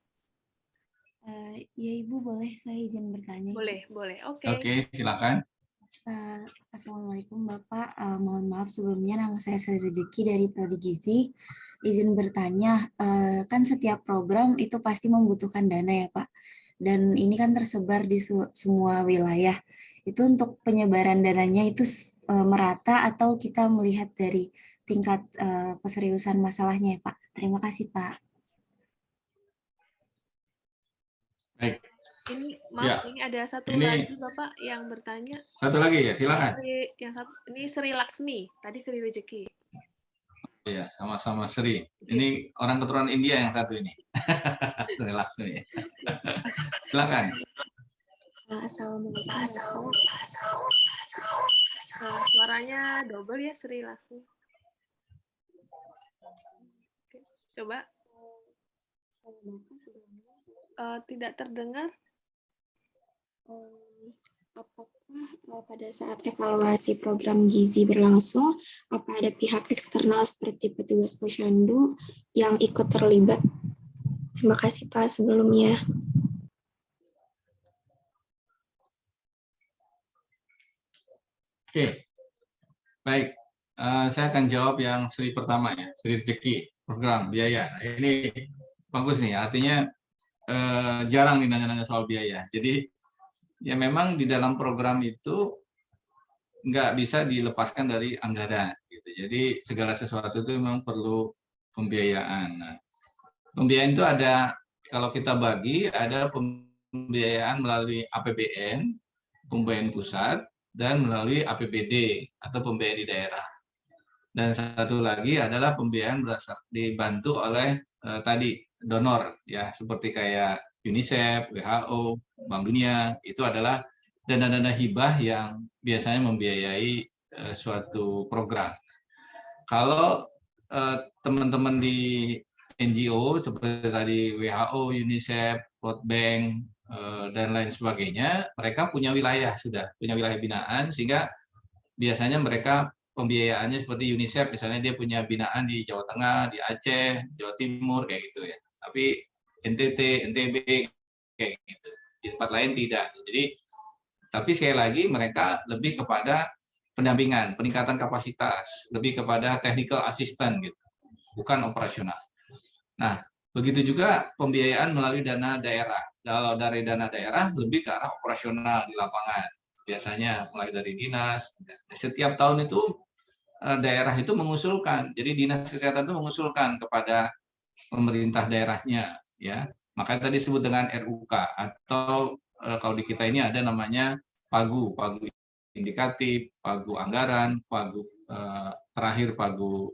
Ya Ibu, boleh saya izin bertanya? Boleh. Oke. Oke, silakan. Assalamualaikum Bapak, mohon maaf sebelumnya nama saya Sri Rezeki dari Prodi Gizi. Izin bertanya, kan setiap program itu pasti membutuhkan dana ya Pak, dan ini kan tersebar di semua wilayah. Itu untuk penyebaran dananya itu merata atau kita melihat dari tingkat keseriusan masalahnya ya Pak? Terima kasih Pak. Baik. Ini Ya. ini ada satu Ini lagi Bapak yang bertanya. Satu lagi ya, silakan. Ini Sri Laksmi, tadi Sri Rezeki. Iya, sama-sama Sri. Ini orang keturunan India yang satu ini. Sri Laksmi. Silakan. Assalamualaikum. Suaranya double ya Sri Laksmi. Oke, coba. Tidak terdengar. Apakah pada saat evaluasi program gizi berlangsung, apa ada pihak eksternal seperti petugas posyandu yang ikut terlibat? Terima kasih Pak sebelumnya. Oke, baik. Saya akan jawab yang Sri pertama ya, Sri Rezeki, program biaya. Nah, ini bagus nih, artinya jarang nih nanya-nanya soal biaya. Jadi ya memang di dalam program itu nggak bisa dilepaskan dari anggaran. Gitu. Jadi segala sesuatu itu memang perlu pembiayaan. Nah, pembiayaan itu ada, kalau kita bagi, ada pembiayaan melalui APBN, pembiayaan pusat, dan melalui APBD atau pembiayaan di daerah. Dan satu lagi adalah pembiayaan dibantu oleh tadi donor ya, seperti kayak UNICEF, WHO, Bank Dunia. Itu adalah dana-dana hibah yang biasanya membiayai suatu program. Kalau teman-teman di NGO seperti tadi WHO, UNICEF, World Bank, dan lain sebagainya, mereka punya wilayah punya wilayah binaan, sehingga biasanya mereka pembiayaannya seperti UNICEF, misalnya dia punya binaan di Jawa Tengah, di Aceh, Jawa Timur, kayak gitu ya. Tapi NTT, NTB, kayak gitu. Di tempat lain tidak. Jadi, tapi sekali lagi mereka lebih kepada pendampingan, peningkatan kapasitas, lebih kepada technical assistant gitu, bukan operasional. Nah, begitu juga pembiayaan melalui dana daerah. Kalau dari dana daerah lebih ke arah operasional di lapangan. Biasanya mulai dari dinas. Setiap tahun itu daerah itu mengusulkan. Jadi dinas kesehatan itu mengusulkan kepada pemerintah daerahnya, ya. Makanya tadi disebut dengan RUK atau kalau di kita ini ada namanya pagu indikatif, pagu anggaran, pagu terakhir pagu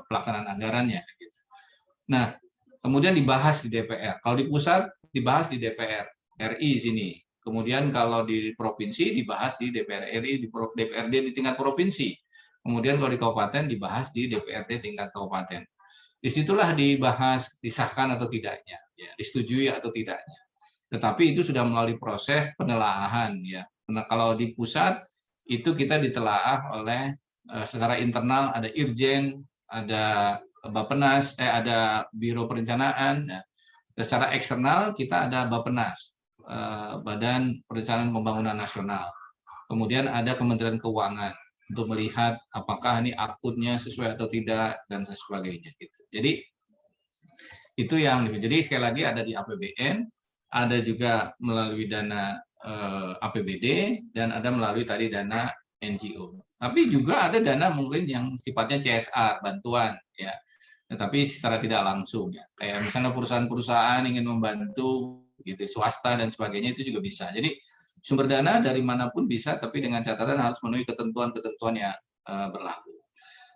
pelaksanaan anggarannya. Nah, kemudian dibahas di DPR. Kalau di pusat dibahas di DPR RI sini. Kemudian kalau di provinsi dibahas di DPR RI, di DPRD di tingkat provinsi. Kemudian kalau di kabupaten dibahas di DPRD tingkat kabupaten. Disitulah dibahas disahkan atau tidaknya, ya, disetujui atau tidaknya. Tetapi itu sudah melalui proses penelaahan, ya. Nah, kalau di pusat itu kita ditelaah oleh secara internal ada Irjen, ada Bappenas, ada Biro Perencanaan. Ya. Secara eksternal kita ada Bappenas, Badan Perencanaan Pembangunan Nasional. Kemudian ada Kementerian Keuangan untuk melihat apakah ini akunnya sesuai atau tidak dan sebagainya. Gitu. Jadi itu yang jadi sekali lagi ada di APBN, ada juga melalui dana APBD dan ada melalui tadi dana NGO. Tapi juga ada dana mungkin yang sifatnya CSR, bantuan, ya. Tetapi secara tidak langsung, ya. Kayak misalnya perusahaan-perusahaan ingin membantu, gitu, swasta dan sebagainya itu juga bisa. Jadi sumber dana dari manapun bisa, tapi dengan catatan harus memenuhi ketentuan-ketentuan yang berlaku.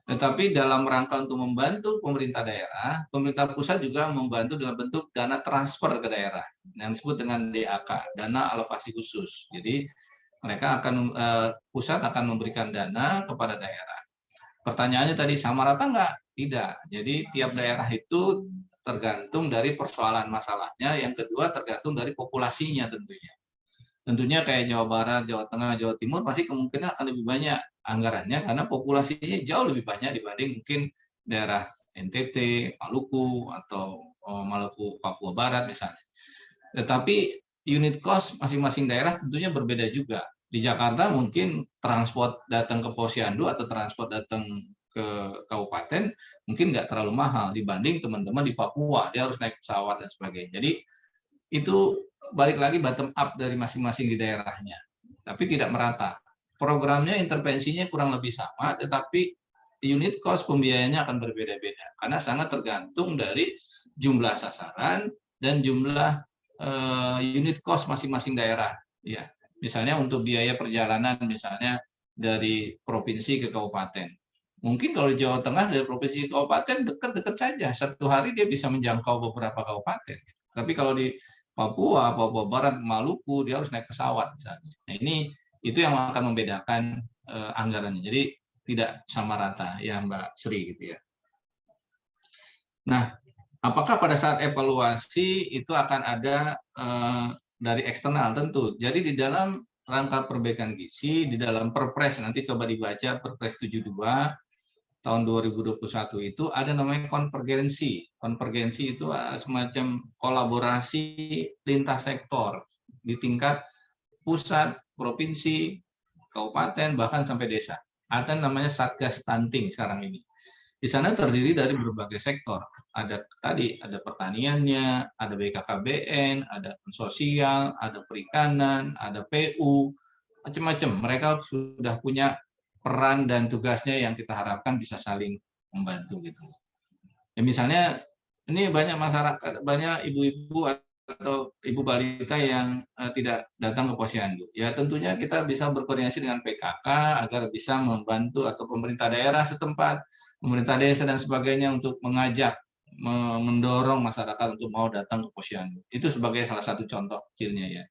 Tetapi dalam rangka untuk membantu pemerintah daerah, pemerintah pusat juga membantu dalam bentuk dana transfer ke daerah, yang disebut dengan DAK, dana alokasi khusus. Jadi mereka akan pusat akan memberikan dana kepada daerah. Pertanyaannya tadi sama rata nggak? Tidak. Jadi tiap daerah itu tergantung dari persoalan masalahnya. Yang kedua tergantung dari populasinya tentunya. Tentunya kayak Jawa Barat, Jawa Tengah, Jawa Timur pasti kemungkinan akan lebih banyak anggarannya karena populasinya jauh lebih banyak dibanding mungkin daerah NTT, Maluku atau Maluku Papua Barat misalnya. Tetapi unit cost masing-masing daerah tentunya berbeda juga. Di Jakarta mungkin transport datang ke Posyandu atau transport datang ke kabupaten mungkin nggak terlalu mahal dibanding teman-teman di Papua, dia harus naik pesawat dan sebagainya. Jadi itu balik lagi bottom up dari masing-masing di daerahnya, tapi tidak merata. Programnya, intervensinya kurang lebih sama, tetapi unit cost pembiayaannya akan berbeda-beda karena sangat tergantung dari jumlah sasaran dan jumlah unit cost masing-masing daerah. Ya, misalnya untuk biaya perjalanan, misalnya dari provinsi ke kabupaten. Mungkin kalau di Jawa Tengah dari provinsi ke kabupaten dekat-dekat saja, satu hari dia bisa menjangkau beberapa kabupaten. Tapi kalau di Papua, Papua Barat, Maluku, dia harus naik pesawat misalnya. Nah, itu yang akan membedakan anggarannya. Jadi tidak sama rata ya Mbak Sri gitu ya. Nah, apakah pada saat evaluasi itu akan ada dari eksternal? Tentu. Jadi di dalam rangka perbaikan gizi, di dalam Perpres, nanti coba dibaca Perpres 72 tahun 2021 itu ada namanya konvergensi. Konvergensi itu semacam kolaborasi lintas sektor di tingkat pusat, provinsi, kabupaten, bahkan sampai desa. Ada namanya Satgas Stunting sekarang ini. Di sana terdiri dari berbagai sektor. Ada tadi, ada pertaniannya, ada BKKBN, ada sosial, ada perikanan, ada PU, macam-macam. Mereka sudah punya peran dan tugasnya yang kita harapkan bisa saling membantu gitu. Ya misalnya ini banyak masyarakat, banyak ibu-ibu atau ibu balita yang tidak datang ke posyandu. Ya tentunya kita bisa berkoordinasi dengan PKK agar bisa membantu atau pemerintah daerah setempat, pemerintah desa dan sebagainya untuk mengajak, mendorong masyarakat untuk mau datang ke posyandu. Itu sebagai salah satu contoh kecilnya ya.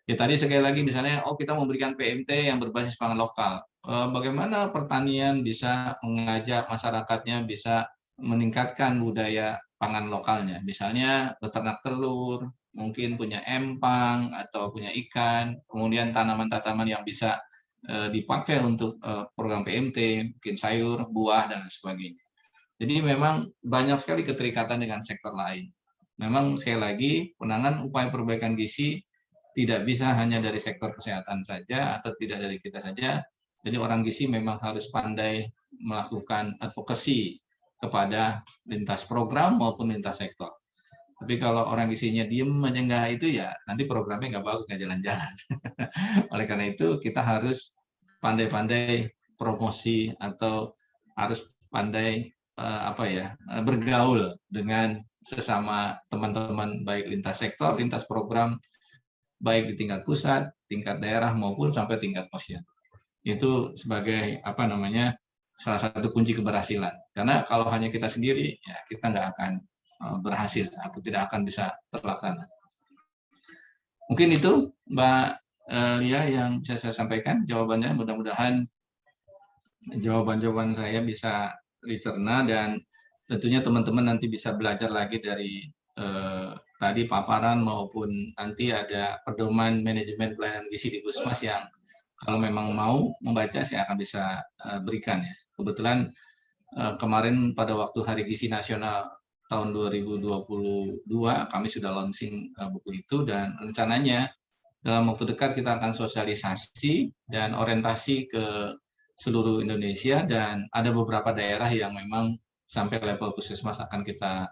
Ya tadi sekali lagi misalnya, kita memberikan PMT yang berbasis pangan lokal. Bagaimana pertanian bisa mengajak masyarakatnya bisa meningkatkan budaya pangan lokalnya. Misalnya beternak telur, mungkin punya empang atau punya ikan, kemudian tanaman-tanaman yang bisa dipakai untuk program PMT, mungkin sayur, buah, dan sebagainya. Jadi memang banyak sekali keterikatan dengan sektor lain. Memang sekali lagi, penanganan upaya perbaikan gizi tidak bisa hanya dari sektor kesehatan saja atau tidak dari kita saja. Jadi orang gizi memang harus pandai melakukan advokasi kepada lintas program maupun lintas sektor. Tapi kalau orang gizinya diem aja nggak itu ya nanti programnya nggak bagus, nggak jalan-jalan. Oleh karena itu kita harus pandai-pandai promosi atau harus pandai bergaul dengan sesama teman-teman baik lintas sektor, lintas program, baik di tingkat pusat, tingkat daerah maupun sampai tingkat posyandu. Itu sebagai salah satu kunci keberhasilan. Karena kalau hanya kita sendiri, ya kita nggak akan berhasil atau tidak akan bisa terlaksana. Mungkin itu Mbak Lia yang bisa saya sampaikan jawabannya. Mudah-mudahan jawaban-jawaban saya bisa dicerna dan tentunya teman-teman nanti bisa belajar lagi dari tadi paparan maupun nanti ada pedoman manajemen pelayanan gizi di Puskesmas yang kalau memang mau membaca saya akan bisa berikan ya. Kebetulan kemarin pada waktu Hari Gizi Nasional tahun 2022 kami sudah launching buku itu dan rencananya dalam waktu dekat kita akan sosialisasi dan orientasi ke seluruh Indonesia dan ada beberapa daerah yang memang sampai level puskesmas akan kita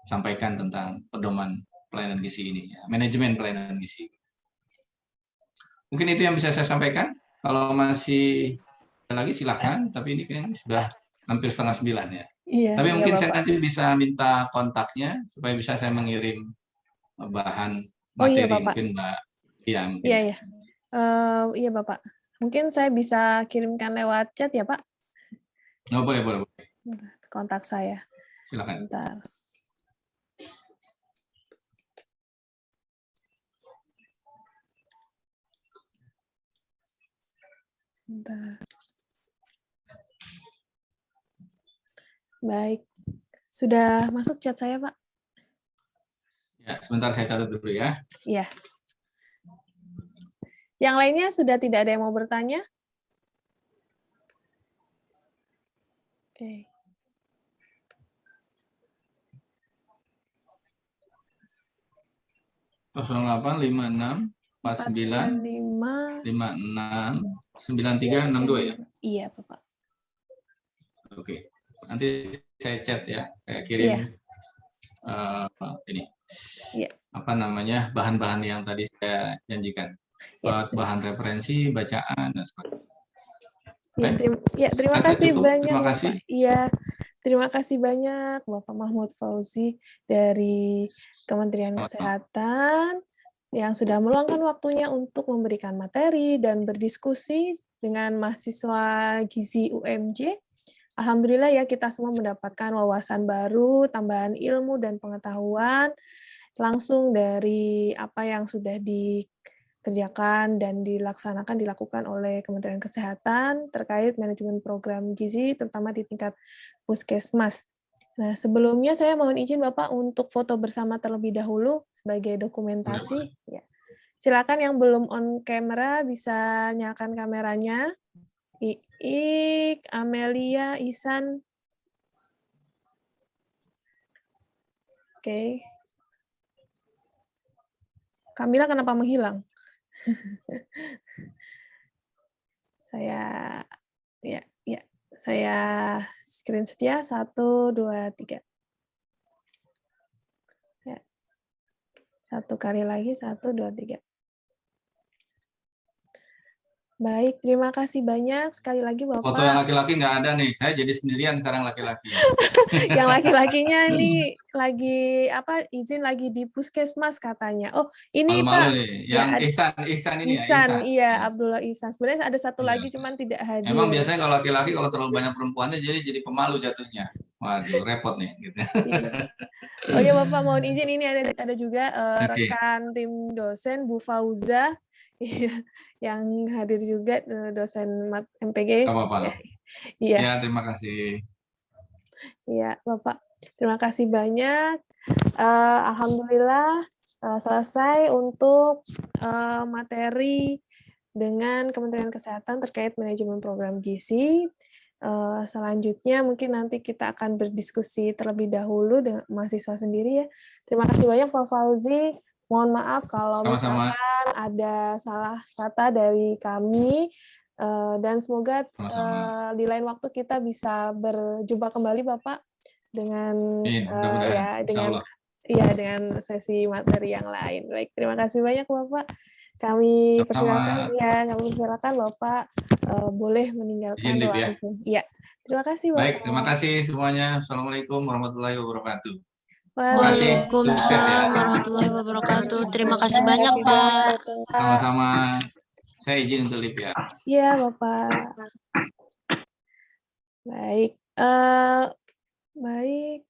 sampaikan tentang pedoman pelayanan gizi ini, ya, manajemen pelayanan gizi. Mungkin itu yang bisa saya sampaikan. Kalau masih ada lagi silakan, tapi ini kayaknya sudah hampir 8:30 ya. Iya, Tapi mungkin Bapak. saya nanti bisa minta kontaknya supaya bisa saya mengirim bahan Oh iya, materi Bapak. mungkin Mbak. Iya, mungkin. Iya, iya. Iya, Bapak. Mungkin saya bisa kirimkan lewat chat ya, Pak? Oh, boleh, boleh, boleh. Kontak saya. Silakan. Sebentar. Sebentar. Baik. Sudah masuk chat saya, Pak? Ya, sebentar saya catat dulu ya. Iya. Yang lainnya sudah tidak ada yang mau bertanya? Oke. Okay. 0856 49 56 93 62 ya. Iya, Bapak. Oke. Nanti saya chat ya. Saya kirim ini. Iya. Apa namanya? Bahan-bahan yang tadi saya janjikan. Bahan referensi, bacaan dan sebagainya. Terima kasih banyak, Terima Bapak. kasih. Iya, terima kasih banyak Bapak Mahmud Fauzi dari Kementerian Kesehatan yang sudah meluangkan waktunya untuk memberikan materi dan berdiskusi dengan mahasiswa gizi UMJ. Alhamdulillah ya kita semua mendapatkan wawasan baru, tambahan ilmu dan pengetahuan langsung dari apa yang sudah dikerjakan dan dilakukan oleh Kementerian Kesehatan terkait manajemen program gizi, terutama di tingkat puskesmas. Nah, sebelumnya saya mohon izin Bapak untuk foto bersama terlebih dahulu sebagai dokumentasi. Ya. Silakan yang belum on camera bisa nyalakan kameranya. Iik, Amelia, Ihsan. Oke. Kamila kenapa menghilang? Saya screenshot ya. 1, 2, 3. Ya. Satu kali lagi, 1, 2, 3. Baik, terima kasih banyak sekali lagi Bapak. Foto yang laki-laki nggak ada nih, saya jadi sendirian sekarang laki-laki. Yang laki-lakinya ini izin lagi di puskesmas katanya. Oh, ini Malu-malu Pak. nih, yang Ya, Ihsan ini ya. Ihsan, iya, Abdullah Ihsan. Sebenarnya ada satu Ya. lagi, cuman tidak hadir. Emang biasanya kalau laki-laki kalau terlalu banyak perempuannya jadi pemalu jatuhnya. Waduh, repot nih. Gitu. Oh ya Bapak, mohon izin ini ada juga rekan tim dosen Bu Fauza. Yang hadir juga dosen MPG. Iya. Ya, terima kasih. Iya, Bapak. Terima kasih banyak. Alhamdulillah selesai untuk materi dengan Kementerian Kesehatan terkait manajemen program gizi. Selanjutnya mungkin nanti kita akan berdiskusi terlebih dahulu dengan mahasiswa sendiri ya. Terima kasih banyak Pak Fauzi. Mohon maaf kalau misalkan ada salah kata dari kami dan semoga di lain waktu kita bisa berjumpa kembali Bapak dengan dengan sesi materi yang lain. Baik, terima kasih banyak Bapak. Kami persilakan Bapak boleh meninggalkan ruang Zoom. Iya. Terima kasih Bapak. Baik, terima kasih semuanya. Assalamualaikum warahmatullahi wabarakatuh. Waalaikumsalam warahmatullahi wabarakatuh. Terima kasih banyak, Pak. Sama-sama. Saya izin untuk live ya. Iya, Bapak. Baik. Baik.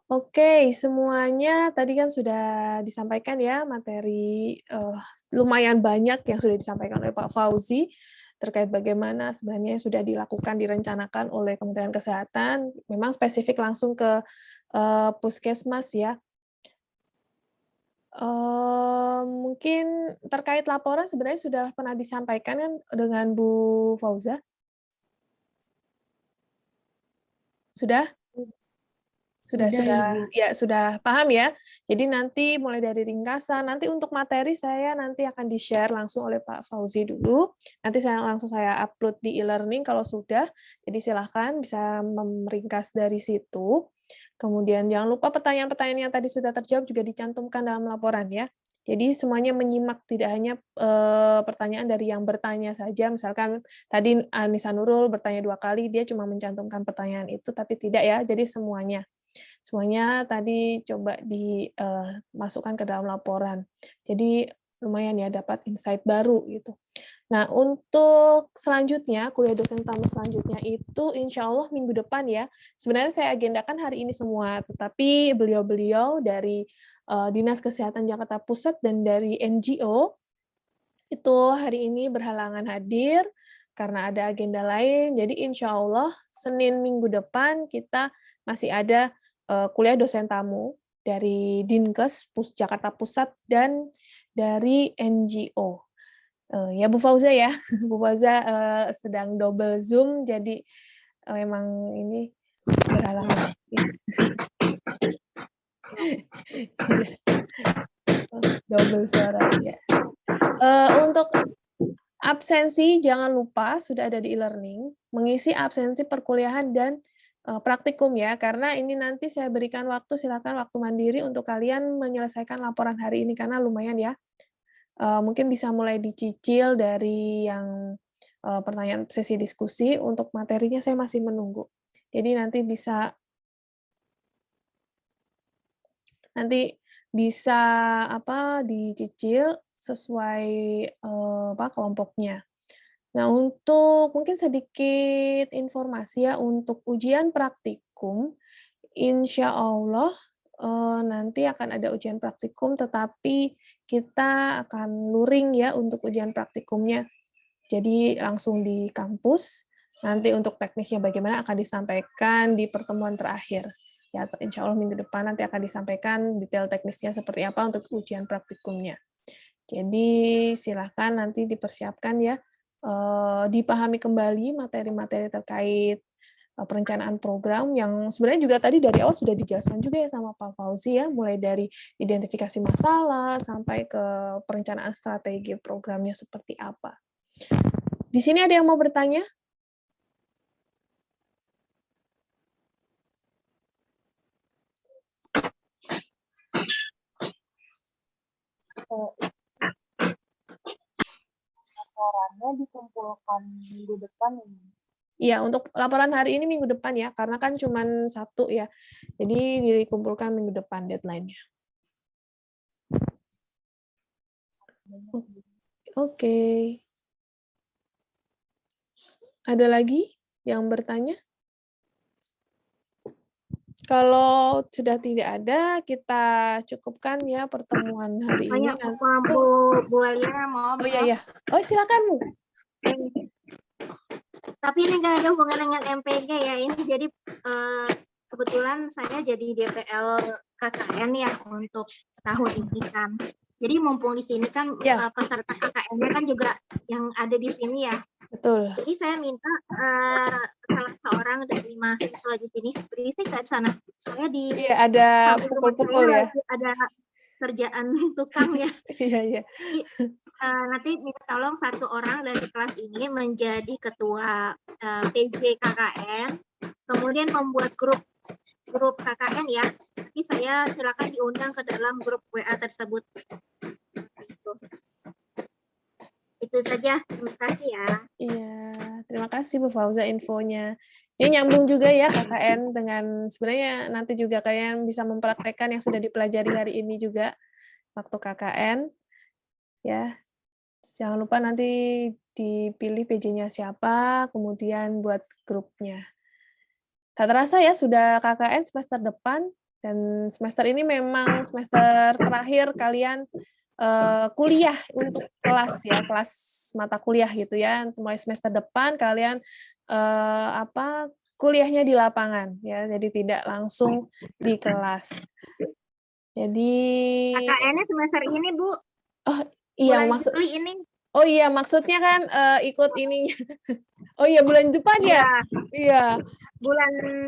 Oke, semuanya tadi kan sudah disampaikan ya materi lumayan banyak yang sudah disampaikan oleh Pak Fauzi terkait bagaimana sebenarnya yang sudah dilakukan, direncanakan oleh Kementerian Kesehatan, memang spesifik langsung ke puskesmas ya. Mungkin terkait laporan sebenarnya sudah pernah disampaikan kan dengan Bu Fauza? Sudah? Sudah, Ibu. Ya, sudah paham ya. Jadi nanti mulai dari ringkasan, nanti untuk materi saya nanti akan di-share langsung oleh Pak Fauzi dulu. Nanti saya upload di e-learning kalau sudah. Jadi silahkan bisa meringkas dari situ. Kemudian jangan lupa pertanyaan-pertanyaan yang tadi sudah terjawab juga dicantumkan dalam laporan ya. Jadi semuanya menyimak, tidak hanya pertanyaan dari yang bertanya saja. Misalkan tadi Anissa Nurul bertanya 2 kali, dia cuma mencantumkan pertanyaan itu, tapi tidak ya. Jadi semuanya tadi coba dimasukkan ke dalam laporan. Jadi lumayan ya dapat insight baru gitu. Nah, untuk selanjutnya, kuliah dosen tamu selanjutnya itu insya Allah minggu depan ya. Sebenarnya saya agendakan hari ini semua, tetapi beliau-beliau dari Dinas Kesehatan Jakarta Pusat dan dari NGO itu hari ini berhalangan hadir karena ada agenda lain. Jadi insya Allah Senin minggu depan kita masih ada kuliah dosen tamu dari Dinkes Jakarta Pusat dan dari NGO. Ya Bu Fauza ya, Bu Fauza sedang double Zoom, jadi memang ini berhalangan. Double suara ya. Untuk absensi jangan lupa sudah ada di e-learning, mengisi absensi perkuliahan dan praktikum ya, karena ini nanti saya berikan waktu, silakan waktu mandiri untuk kalian menyelesaikan laporan hari ini, karena lumayan ya. Mungkin bisa mulai dicicil dari yang pertanyaan sesi diskusi, untuk materinya saya masih menunggu. Jadi nanti bisa dicicil sesuai kelompoknya. Nah, untuk mungkin sedikit informasi ya, untuk ujian praktikum, insya Allah nanti akan ada ujian praktikum, tetapi kita akan luring ya untuk ujian praktikumnya. Jadi langsung di kampus, nanti untuk teknisnya bagaimana akan disampaikan di pertemuan terakhir. Ya, insya Allah minggu depan nanti akan disampaikan detail teknisnya seperti apa untuk ujian praktikumnya. Jadi silahkan nanti dipersiapkan ya, dipahami kembali materi-materi terkait perencanaan program yang sebenarnya juga tadi dari awal sudah dijelaskan juga ya sama Pak Fauzi ya, mulai dari identifikasi masalah sampai ke perencanaan strategi programnya seperti apa. Di sini ada yang mau bertanya? Laporannya dikumpulkan minggu depan ini. Iya, untuk laporan hari ini minggu depan ya, karena kan cuma 1 ya. Jadi dikumpulkan minggu depan deadline-nya. Oke. Ada lagi yang bertanya? Kalau sudah tidak ada, kita cukupkan ya pertemuan hari ini. Bu Alia, Oh iya. Oh silakan Bu. Tapi ini nggak ada hubungan dengan MPG ya. Ini jadi kebetulan saya jadi DPL KKN ya untuk tahun ini kan. Jadi mumpung di sini kan peserta KKN-nya kan juga yang ada di sini ya. Betul. Jadi saya minta salah seorang dari mahasiswa di sini berisik ke sana. Soalnya di ada pukul-pukul ya. Ada kerjaan tukang ya. Iya. Nanti minta tolong 1 orang dari kelas ini menjadi ketua PJ KKN, kemudian membuat grup KKN ya. Tapi saya silakan diundang ke dalam grup WA tersebut. Itu saja, terima kasih ya. Iya, terima kasih Bu Fauza infonya. Ini nyambung juga ya KKN dengan sebenarnya nanti juga kalian bisa mempraktekkan yang sudah dipelajari hari ini juga waktu KKN. Ya, jangan lupa nanti dipilih PJ-nya siapa, kemudian buat grupnya. Tak terasa ya sudah KKN semester depan. Dan semester ini memang semester terakhir kalian kuliah untuk kelas ya, kelas mata kuliah gitu ya. Mulai semester depan kalian kuliahnya di lapangan ya, jadi tidak langsung di kelas. Jadi KKN-nya semester ini, Bu. oh iya Bulan maksud Juli ini. oh iya maksudnya kan ikut ini. Oh iya bulan depan ya? Iya.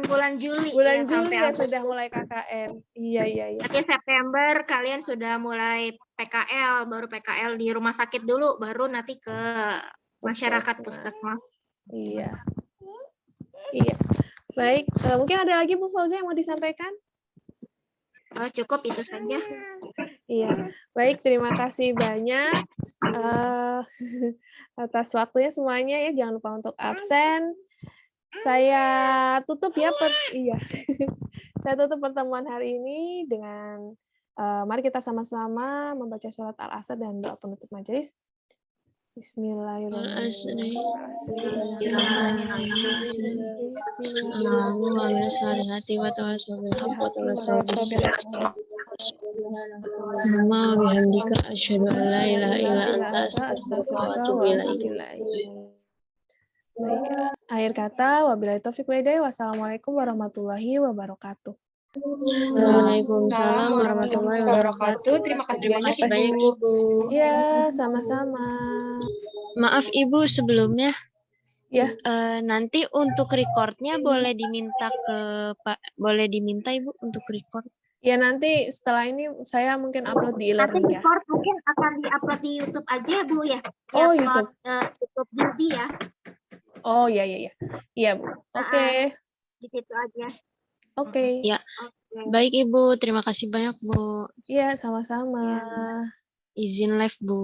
Bulan Juli Bulan ya, sampai Juli ya Agustus. sudah mulai KKN. Iya. Nanti September kalian sudah mulai PKL, baru PKL di rumah sakit dulu, baru nanti ke masyarakat puskesmas. Iya. Baik, mungkin ada lagi Bu Fauzi yang mau disampaikan? Cukup itu saja. Iya, baik, terima kasih banyak atas waktunya semuanya ya. Jangan lupa untuk absen. Saya tutup ya, saya tutup pertemuan hari ini dengan mari kita sama-sama membaca surat Al-Asr dan doa penutup majelis. Bismillahirrahmanirrahim. Baik, akhir kata wabillahi taufiq wa hidayah. Wassalamualaikum warahmatullahi wabarakatuh. Waalaikumsalam warahmatullahi wabarakatuh. Terima kasih banyak Ibu. Ya, sama-sama. Maaf Ibu sebelumnya. Ya. Nanti untuk recordnya boleh diminta Ibu untuk record. Ya nanti setelah ini saya mungkin upload di e-learning ya. Record mungkin akan diupload di YouTube aja Bu ya. Oh YouTube. YouTube Gizi ya. Oh iya. Iya Bu. Oke. Di situ aja. Oke. Ya. Baik Ibu, terima kasih banyak Bu. Iya sama-sama. Izin live Bu.